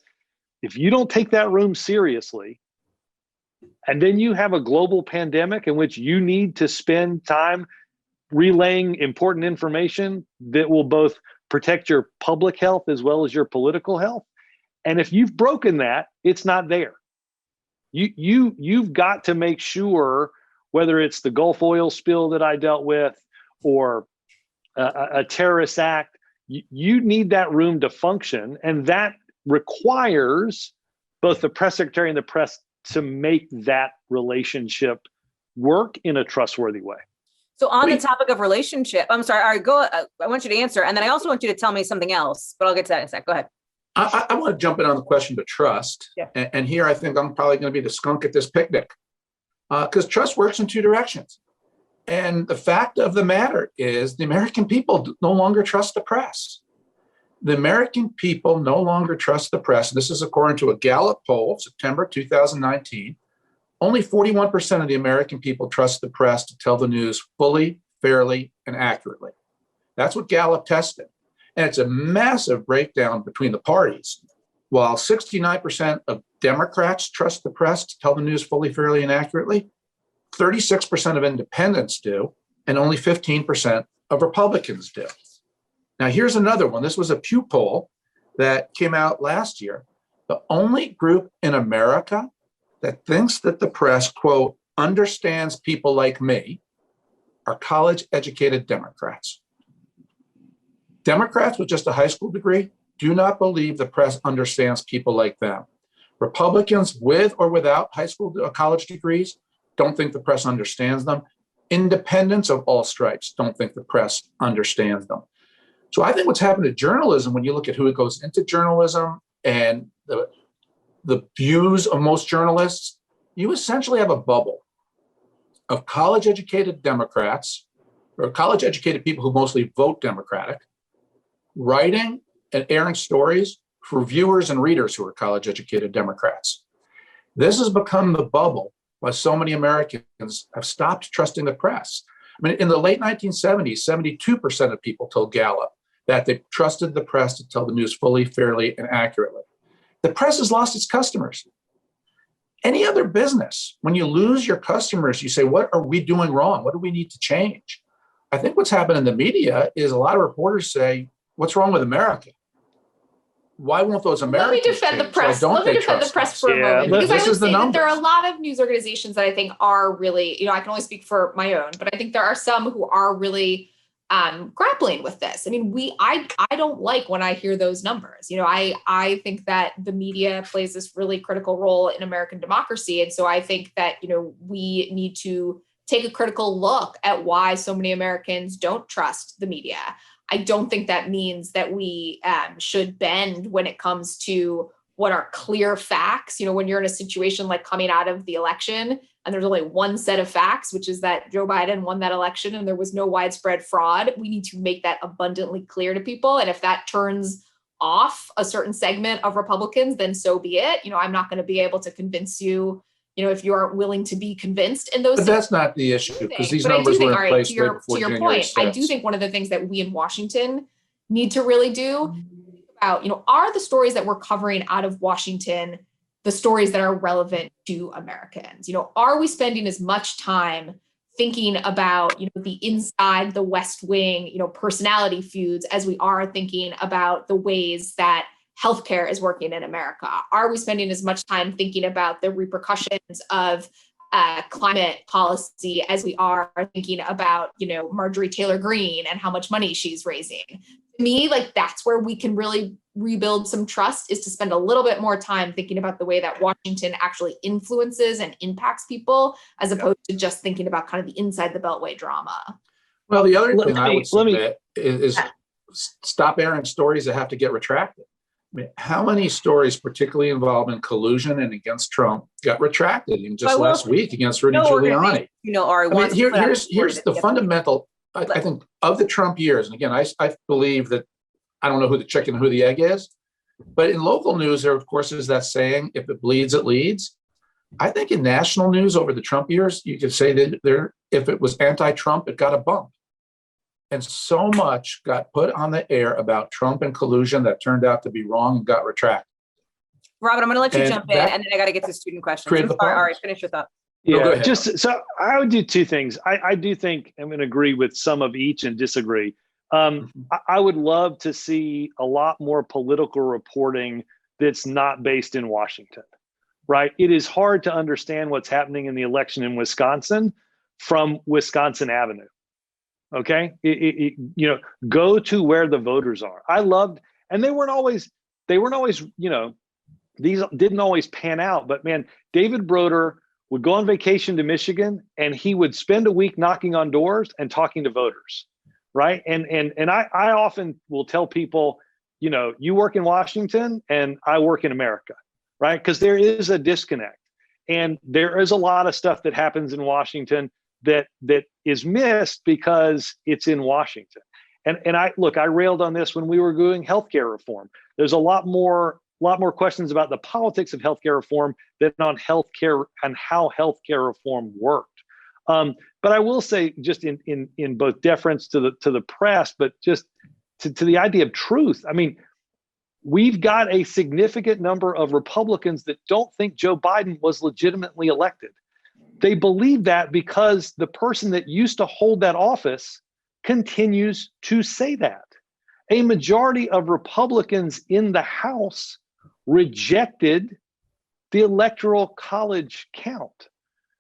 if you don't take that room seriously, and then you have a global pandemic in which you need to spend time relaying important information that will both protect your public health as well as your political health. And if you've broken that, it's not there. You've got to make sure, whether it's the Gulf oil spill that I dealt with or a terrorist act, you need that room to function. And that requires both the press secretary and the press to make that relationship work in a trustworthy way. So on the topic of relationship, I'm sorry, Ari, go. I want you to answer. And then I also want you to tell me something else, but I'll get to that in a sec. Go ahead. I want to jump in on the question of trust. Yeah. And here I think I'm probably going to be the skunk at this picnic, because trust works in two directions. And the fact of the matter is, the American people no longer trust the press. The American people no longer trust the press. This is according to a Gallup poll, September 2019. Only 41% of the American people trust the press to tell the news fully, fairly, and accurately. That's what Gallup tested. And it's a massive breakdown between the parties. While 69% of Democrats trust the press to tell the news fully, fairly, and accurately, 36% of independents do, and only 15% of Republicans do. Now, here's another one. This was a Pew poll that came out last year. The only group in America that thinks that the press, quote, understands people like me are college-educated Democrats. Democrats with just a high school degree do not believe the press understands people like them. Republicans with or without high school or college degrees don't think the press understands them. Independents of all stripes don't think the press understands them. So I think what's happened to journalism, when you look at who goes into journalism and the views of most journalists, you essentially have a bubble of college-educated Democrats, or college-educated people who mostly vote Democratic, writing and airing stories for viewers and readers who are college-educated Democrats. This has become the bubble why so many Americans have stopped trusting the press. I mean, in the late 1970s, 72% of people told Gallup that they trusted the press to tell the news fully, fairly, and accurately. The press has lost its customers. Any other business, when you lose your customers, you say, what are we doing wrong? What do we need to change? I think what's happened in the media is a lot of reporters say, what's wrong with America? Why won't those Americans Let me defend change? the press. Let me defend the press for a moment. Because I would say that there are a lot of news organizations that I think are really, I can only speak for my own, but I think there are some who are really grappling with this. I mean, I don't like when I hear those numbers. I think that the media plays this really critical role in American democracy. And so I think that, we need to take a critical look at why so many Americans don't trust the media. I don't think that means that we should bend when it comes to what are clear facts. When you're in a situation like coming out of the election and there's only one set of facts, which is that Joe Biden won that election and there was no widespread fraud, we need to make that abundantly clear to people. And if that turns off a certain segment of Republicans, then so be it. I'm not going to be able to convince you, if you aren't willing to be convinced in those. But that's not the issue, because these numbers were in place way before January 6th. I do think one of the things that we in Washington need to really do about, are the stories that we're covering out of Washington the stories that are relevant to Americans? Are we spending as much time thinking about, the inside the West Wing, personality feuds as we are thinking about the ways that healthcare is working in America? Are we spending as much time thinking about the repercussions of climate policy as we are thinking about, Marjorie Taylor Greene and how much money she's raising? me, like, that's where we can really rebuild some trust, is to spend a little bit more time thinking about the way that Washington actually influences and impacts people, as opposed to just thinking about kind of the inside the Beltway drama. Well, the other thing I would submit is stop airing stories that have to get retracted. I mean, how many stories, particularly involving collusion and against Trump, got retracted in just last week against Rudy Giuliani? Ari, here's the fundamental, I think, of the Trump years. And again, I believe that I don't know who the chicken and who the egg is, but in local news, there, of course, is that saying, if it bleeds, it leads. I think in national news over the Trump years, you could say that if it was anti-Trump, it got a bump. And so much got put on the air about Trump and collusion that turned out to be wrong and got retracted. Robert, I'm going to let you jump in, and then I got to get to student questions. I'm sorry, Ari, finish your thought. Yeah, so I would do two things. I do think I'm going to agree with some of each and disagree. I would love to see a lot more political reporting that's not based in Washington, right? It is hard to understand what's happening in the election in Wisconsin from Wisconsin Avenue. Okay, go to where the voters are. I loved, and they weren't always, these didn't always pan out. But man, David Broder would go on vacation to Michigan, and he would spend a week knocking on doors and talking to voters, right? And I often will tell people, you work in Washington and I work in America, right? Because there is a disconnect, and there is a lot of stuff that happens in Washington that is missed because it's in Washington. And I railed on this when we were doing healthcare reform. There's a lot more questions about the politics of healthcare reform than on healthcare and how healthcare reform worked. But I will say, just in both deference to the press, but just to the idea of truth. I mean, we've got a significant number of Republicans that don't think Joe Biden was legitimately elected. They believe that because the person that used to hold that office continues to say that. A majority of Republicans in the House rejected the Electoral College count.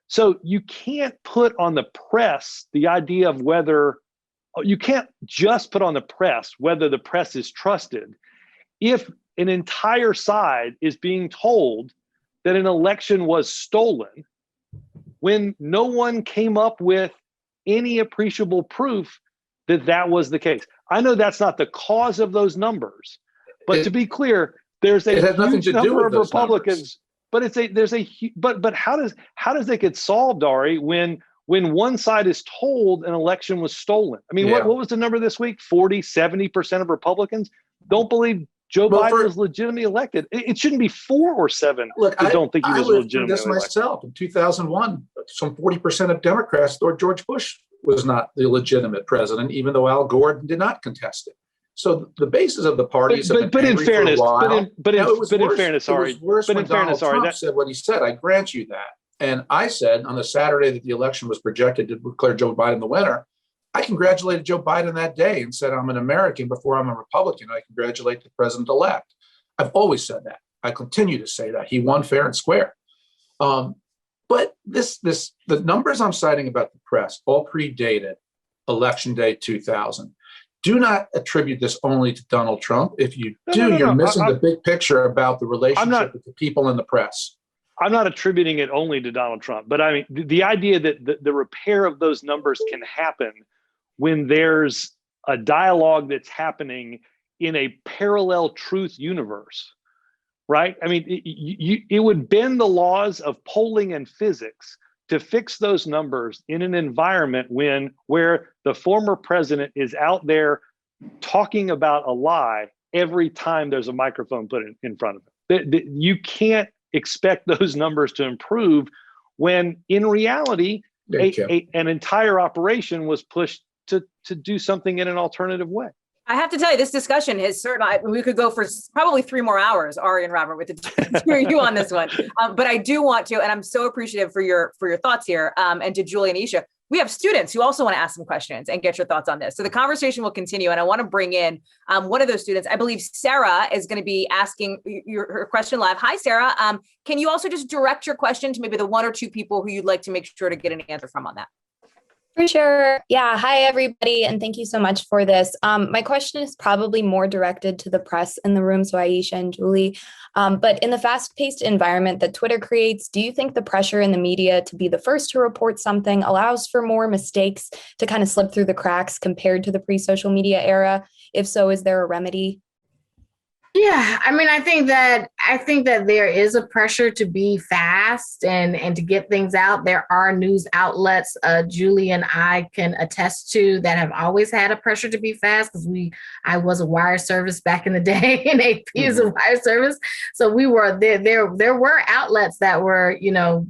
So you can't put on the press the idea of you can't just put on the press whether the press is trusted if an entire side is being told that an election was stolen when no one came up with any appreciable proof that that was the case. I know that's not the cause of those numbers, but to be clear, there's a huge number of Republicans. Numbers. But how does that get solved, Ari, when one side is told an election was stolen? I mean, what was the number this week? 70% of Republicans don't believe Joe Biden was legitimately elected. It shouldn't be 4 or 7 that don't think he was legitimately elected. Myself in 2001, some 40% of Democrats thought George Bush was not the legitimate president, even though Al Gore did not contest it. So the basis of the parties. But in fairness, Trump said what he said. I grant you that. And I said on the Saturday that the election was projected to declare Joe Biden the winner, I congratulated Joe Biden that day and said, I'm an American before I'm a Republican. I congratulate the president-elect. I've always said that. I continue to say that. He won fair and square. But the numbers I'm citing about the press all predated Election Day 2000. Do not attribute this only to Donald Trump. If you do, you're missing the big picture about the relationship with the people in the press. I'm not attributing it only to Donald Trump, but I mean, the idea that the repair of those numbers can happen when there's a dialogue that's happening in a parallel truth universe, right? I mean, it would bend the laws of polling and physics to fix those numbers in an environment where the former president is out there talking about a lie every time there's a microphone put in front of him. You can't expect those numbers to improve when in reality, an entire operation was pushed to do something in an alternative way. I have to tell you, this discussion is certainly, we could go for probably 3 more hours, Ari and Robert, with the two of you on this one. But I do want to, and I'm so appreciative for your thoughts here. And to Julie and Isha, we have students who also want to ask some questions and get your thoughts on this. So the conversation will continue. And I want to bring in one of those students. I believe Sarah is going to be asking her question live. Hi, Sarah. Can you also just direct your question to maybe the 1 or 2 people who you'd like to make sure to get an answer from on that? For sure. Yeah. Hi, everybody. And thank you so much for this. My question is probably more directed to the press in the room, so Aisha and Julie. But in the fast-paced environment that Twitter creates, do you think the pressure in the media to be the first to report something allows for more mistakes to kind of slip through the cracks compared to the pre-social media era? If so, is there a remedy? Yeah, I mean, I think that there is a pressure to be fast and to get things out. There are news outlets, Julie and I can attest to, that have always had a pressure to be fast, because I was a wire service back in the day, and AP is a wire service, so we were there. There were outlets that were,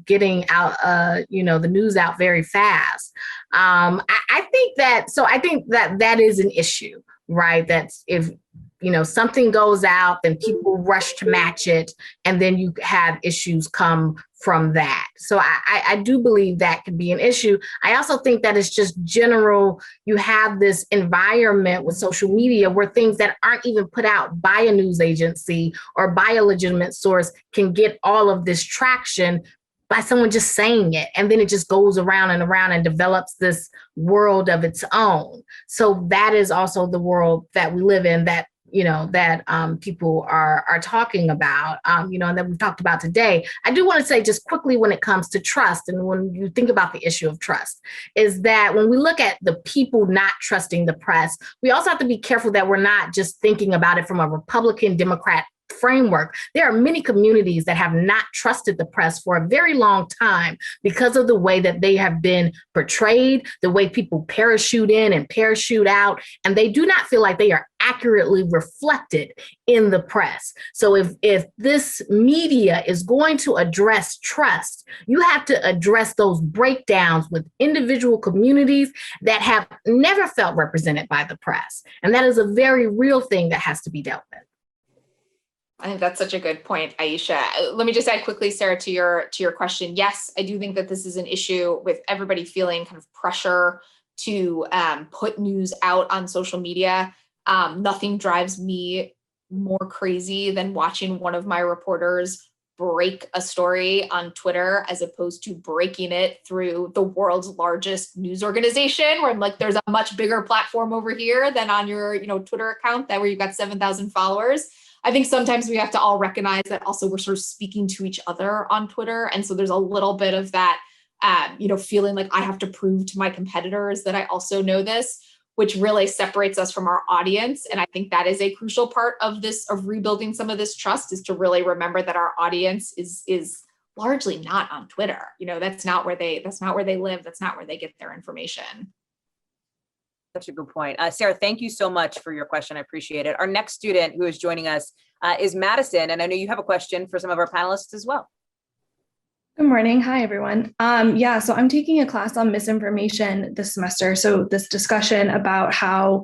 getting out, the news out very fast. I think that is an issue, right? That's if something goes out, then people rush to match it, and then you have issues come from that. So I do believe that could be an issue. I also think that it's just general. You have this environment with social media where things that aren't even put out by a news agency or by a legitimate source can get all of this traction by someone just saying it. And then it just goes around and develops this world of its own. So that is also the world that we live in, that people are talking about, and that we've talked about today. I do want to say just quickly, when it comes to trust, and when you think about the issue of trust, is that when we look at the people not trusting the press, we also have to be careful that we're not just thinking about it from a Republican Democrat framework. There are many communities that have not trusted the press for a very long time because of the way that they have been portrayed, the way people parachute in and parachute out, and they do not feel like they are accurately reflected in the press. So if this media is going to address trust, you have to address those breakdowns with individual communities that have never felt represented by the press. And that is a very real thing that has to be dealt with. I think that's such a good point, Aisha. Let me just add quickly, Sarah, to your question. Yes, I do think that this is an issue with everybody feeling kind of pressure to put news out on social media. Nothing drives me more crazy than watching one of my reporters break a story on Twitter as opposed to breaking it through the world's largest news organization, where I'm like, there's a much bigger platform over here than on your Twitter account where you've got 7,000 followers. I think sometimes we have to all recognize that also we're sort of speaking to each other on Twitter. And so there's a little bit of that, feeling like I have to prove to my competitors that I also know this, which really separates us from our audience. And I think that is a crucial part of this, of rebuilding some of this trust, is to really remember that our audience is largely not on Twitter. That's not where they live. That's not where they get their information. Such a good point. Sarah, thank you so much for your question. I appreciate it. Our next student who is joining us is Madison. And I know you have a question for some of our panelists as well. Good morning. Hi, everyone. So I'm taking a class on misinformation this semester. So this discussion about how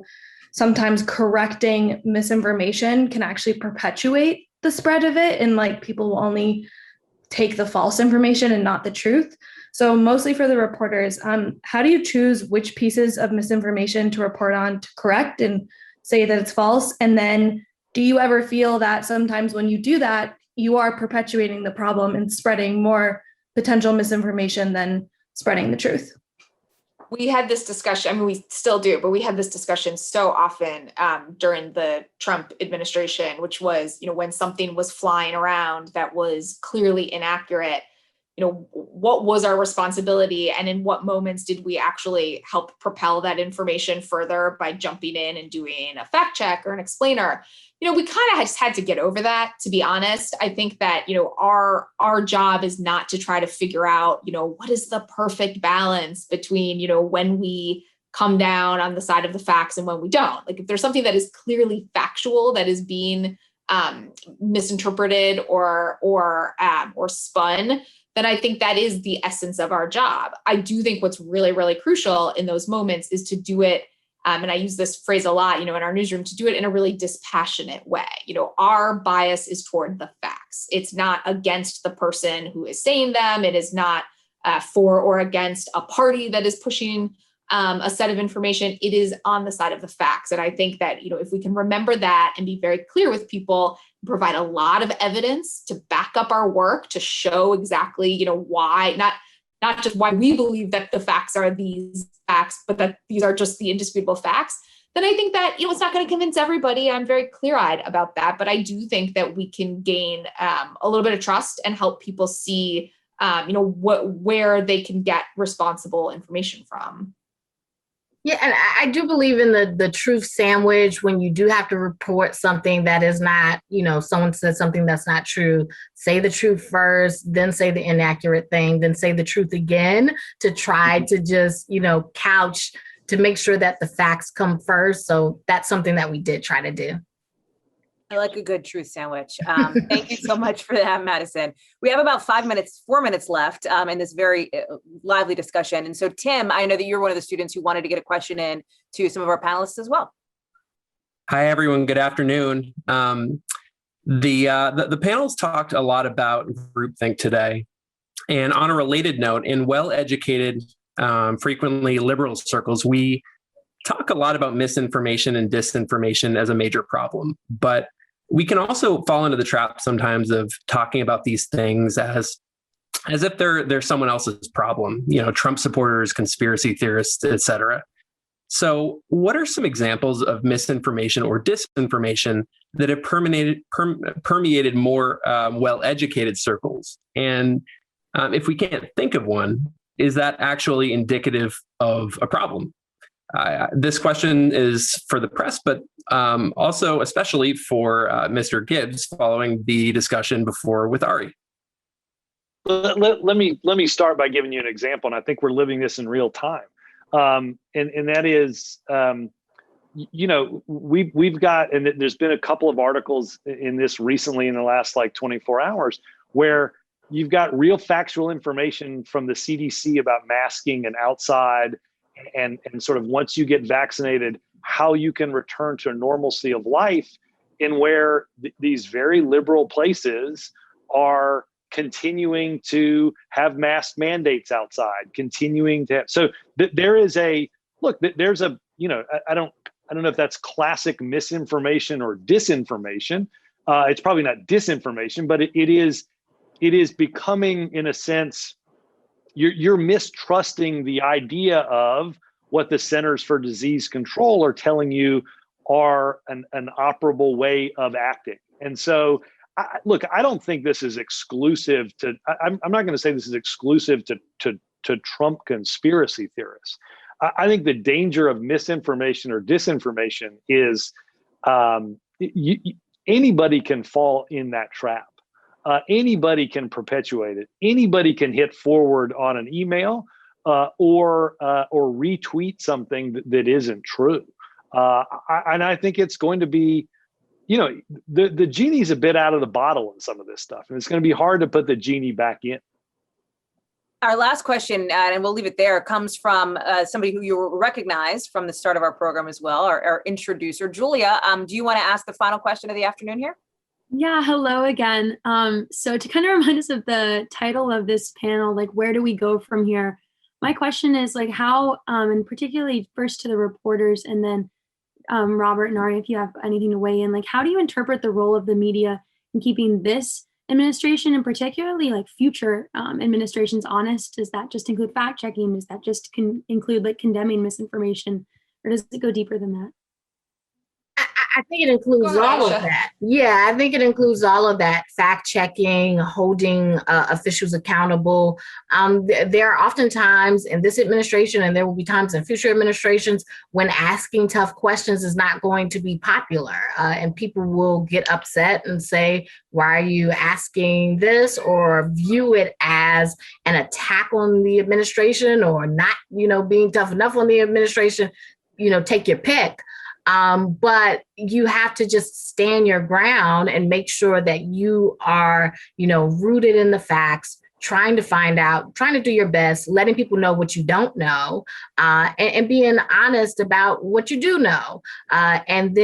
sometimes correcting misinformation can actually perpetuate the spread of it, and people will only take the false information and not the truth. So mostly for the reporters, how do you choose which pieces of misinformation to report on to correct and say that it's false? And then do you ever feel that sometimes when you do that, you are perpetuating the problem and spreading more potential misinformation than spreading the truth? We had this discussion, I mean, we still do, but we had this discussion so often during the Trump administration, which was, when something was flying around that was clearly inaccurate, what was our responsibility, and in what moments did we actually help propel that information further by jumping in and doing a fact check or an explainer? We kind of just had to get over that, to be honest. I think that, our job is not to try to figure out, what is the perfect balance between, when we come down on the side of the facts and when we don't. Like, if there's something that is clearly factual that is being misinterpreted or spun, then I think that is the essence of our job. I do think what's really, really crucial in those moments is to do it, and I use this phrase a lot, in our newsroom, to do it in a really dispassionate way. Our bias is toward the facts. It's not against the person who is saying them. It is not for or against a party that is pushing a set of information. It is on the side of the facts. And I think that, if we can remember that and be very clear with people, provide a lot of evidence to back up our work, to show exactly, why, not just why we believe that the facts are these facts, but that these are just the indisputable facts, then I think that, it's not going to convince everybody. I'm very clear-eyed about that, but I do think that we can gain a little bit of trust and help people see, where they can get responsible information from. Yeah, and I do believe in the truth sandwich. When you do have to report something that is not, someone said something that's not true, say the truth first, then say the inaccurate thing, then say the truth again to try to just, couch to make sure that the facts come first. So that's something that we did try to do. I like a good truth sandwich. Thank you so much for that, Madison. We have about 4 minutes left in this very lively discussion. And so, Tim, I know that you're one of the students who wanted to get a question in to some of our panelists as well. Hi, everyone. Good afternoon. The panels talked a lot about groupthink today. And on a related note, in well-educated, frequently liberal circles, we talk a lot about misinformation and disinformation as a major problem. But we can also fall into the trap sometimes of talking about these things as if they're someone else's problem, Trump supporters, conspiracy theorists, et cetera. So what are some examples of misinformation or disinformation that have permeated more well-educated circles? And if we can't think of one, is that actually indicative of a problem? This question is for the press, but also especially for Mr. Gibbs, following the discussion before with Ari. Let me start by giving you an example, and I think we're living this in real time. And that is, we've got, and there's been a couple of articles in this recently in the last 24 hours where you've got real factual information from the CDC about masking and outside, and sort of once you get vaccinated, how you can return to a normalcy of life in where these very liberal places are continuing to have mask mandates outside, continuing to have, so there is a, there's a, I don't know if that's classic misinformation or disinformation. It's probably not disinformation, but it is becoming, in a sense, you're mistrusting the idea of what the Centers for Disease Control are telling you are an operable way of acting. And so, I don't think this is exclusive to, I'm not going to say this is exclusive to Trump conspiracy theorists. I think the danger of misinformation or disinformation is anybody can fall in that trap. Anybody can perpetuate it. Anybody can hit forward on an email or retweet something that isn't true. And I think it's going to be, the genie's a bit out of the bottle in some of this stuff, and it's going to be hard to put the genie back in. Our last question, and we'll leave it there, comes from somebody who you recognized from the start of our program as well, our introducer, Julia. Do you want to ask the final question of the afternoon here? Yeah, hello again. So to kind of remind us of the title of this panel, where do we go from here? My question is how, and particularly first to the reporters, and then Robert and Ari, if you have anything to weigh in, how do you interpret the role of the media in keeping this administration and particularly future administrations honest? Does that just include fact checking? Does that just include condemning misinformation, or does it go deeper than that? I think it includes all of that. Yeah, I think it includes all of that. Fact checking, holding officials accountable. There are often times in this administration, and there will be times in future administrations, when asking tough questions is not going to be popular. And people will get upset and say, why are you asking this? Or view it as an attack on the administration, or not, being tough enough on the administration. Take your pick. But you have to just stand your ground and make sure that you are, rooted in the facts, trying to find out, trying to do your best, letting people know what you don't know, and being honest about what you do know, and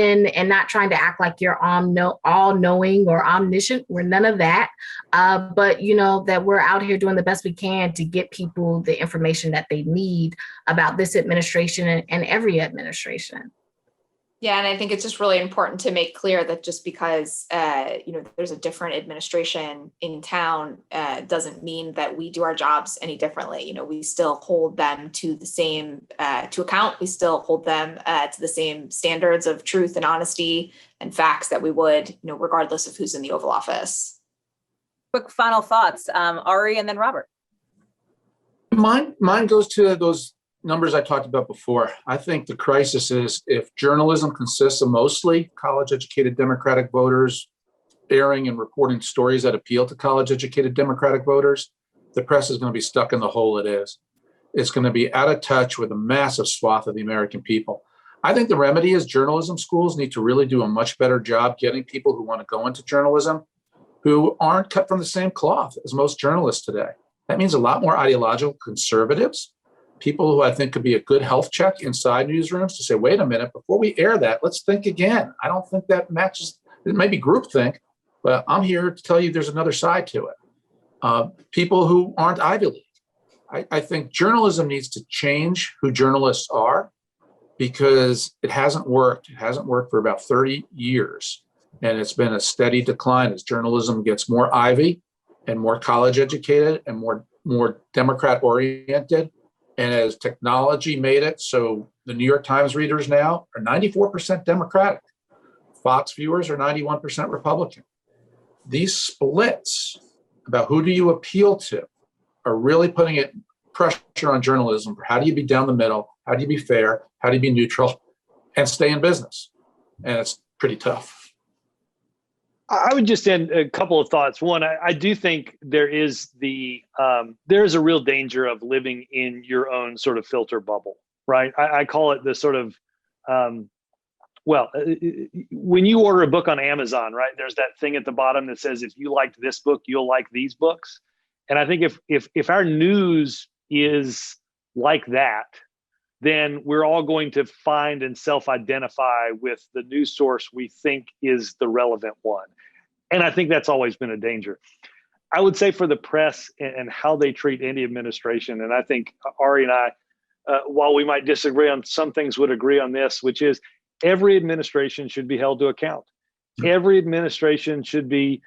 not trying to act like you're all knowing or omniscient. We're none of that. But that we're out here doing the best we can to get people the information that they need about this administration and every administration. Yeah, and I think it's just really important to make clear that just because there's a different administration in town doesn't mean that we do our jobs any differently. We still hold them to the same to account. We still hold them to the same standards of truth and honesty and facts that we would, regardless of who's in the Oval Office. Quick final thoughts, Ari, and then Robert. Mine goes to those numbers I talked about before. I think the crisis is if journalism consists of mostly college-educated Democratic voters airing and reporting stories that appeal to college-educated Democratic voters, the press is going to be stuck in the hole it is. It's going to be out of touch with a massive swath of the American people. I think the remedy is journalism schools need to really do a much better job getting people who want to go into journalism who aren't cut from the same cloth as most journalists today. That means a lot more ideological conservatives, people who I think could be a good health check inside newsrooms to say, wait a minute, before we air that, let's think again. I don't think that matches. It may be groupthink, but I'm here to tell you there's another side to it. People who aren't Ivy League. I think journalism needs to change who journalists are because it hasn't worked. It hasn't worked for about 30 years. And it's been a steady decline as journalism gets more Ivy and more college educated and more Democrat oriented. And as technology made it so the New York Times readers now are 94% Democratic. Fox viewers are 91% Republican. These splits about who do you appeal to are really putting pressure on journalism for how do you be down the middle, how do you be fair, how do you be neutral, and stay in business. And it's pretty tough. I would just end a couple of thoughts. One, I do think there is a real danger of living in your own sort of filter bubble, right? I call it the sort of, when you order a book on Amazon, right, there's that thing at the bottom that says, if you liked this book, you'll like these books. And I think if our news is like that, then we're all going to find and self-identify with the news source we think is the relevant one. And I think that's always been a danger. I would say for the press and how they treat any administration, and I think Ari and I, while we might disagree on some things, would agree on this, which is every administration should be held to account. Every administration should be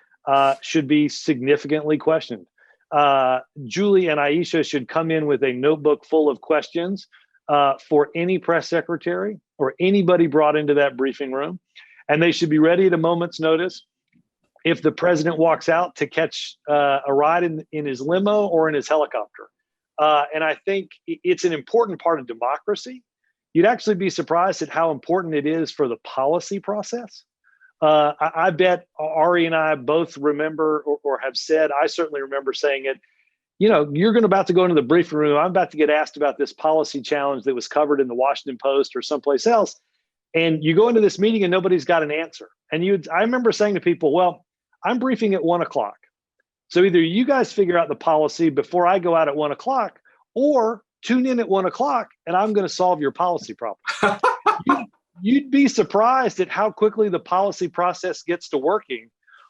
significantly questioned. Julie and Aisha should come in with a notebook full of questions for any press secretary or anybody brought into that briefing room. And they should be ready at a moment's notice if the president walks out to catch a ride in his limo or in his helicopter. And I think it's an important part of democracy. You'd actually be surprised at how important it is for the policy process. I bet Ari and I both remember or have said, I certainly remember saying it, you're about to go into the briefing room. I'm about to get asked about this policy challenge that was covered in the Washington Post or someplace else. And you go into this meeting and nobody's got an answer. And I remember saying to people, well, I'm briefing at 1:00. So either you guys figure out the policy before I go out at 1:00, or tune in at 1:00 and I'm going to solve your policy problem. You'd be surprised at how quickly the policy process gets to working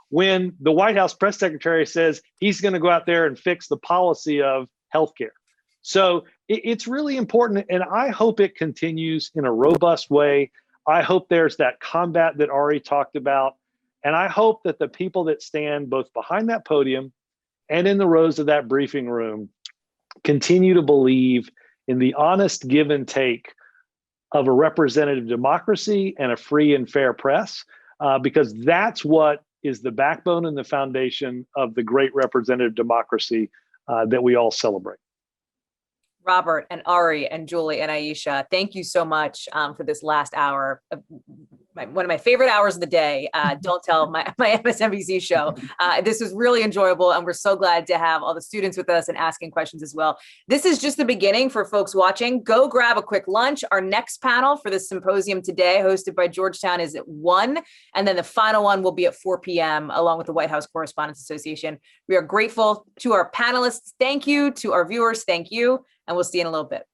when the White House press secretary says he's going to go out there and fix the policy of healthcare. So it's really important. And I hope it continues in a robust way. I hope there's that combat that Ari talked about. And I hope that the people that stand both behind that podium and in the rows of that briefing room continue to believe in the honest give and take of a representative democracy and a free and fair press, because that's what is the backbone and the foundation of the great representative democracy that we all celebrate. Robert and Ari and Julie and Aisha, thank you so much for this last hour. One of my favorite hours of the day. Don't tell my MSNBC show. This was really enjoyable, and we're so glad to have all the students with us and asking questions as well. This is just the beginning for folks watching. Go grab a quick lunch. Our next panel for the symposium today, hosted by Georgetown, is at 1, and then the final one will be at 4 p.m. along with the White House Correspondents Association. We are grateful to our panelists. Thank you. To our viewers, thank you. And we'll see you in a little bit.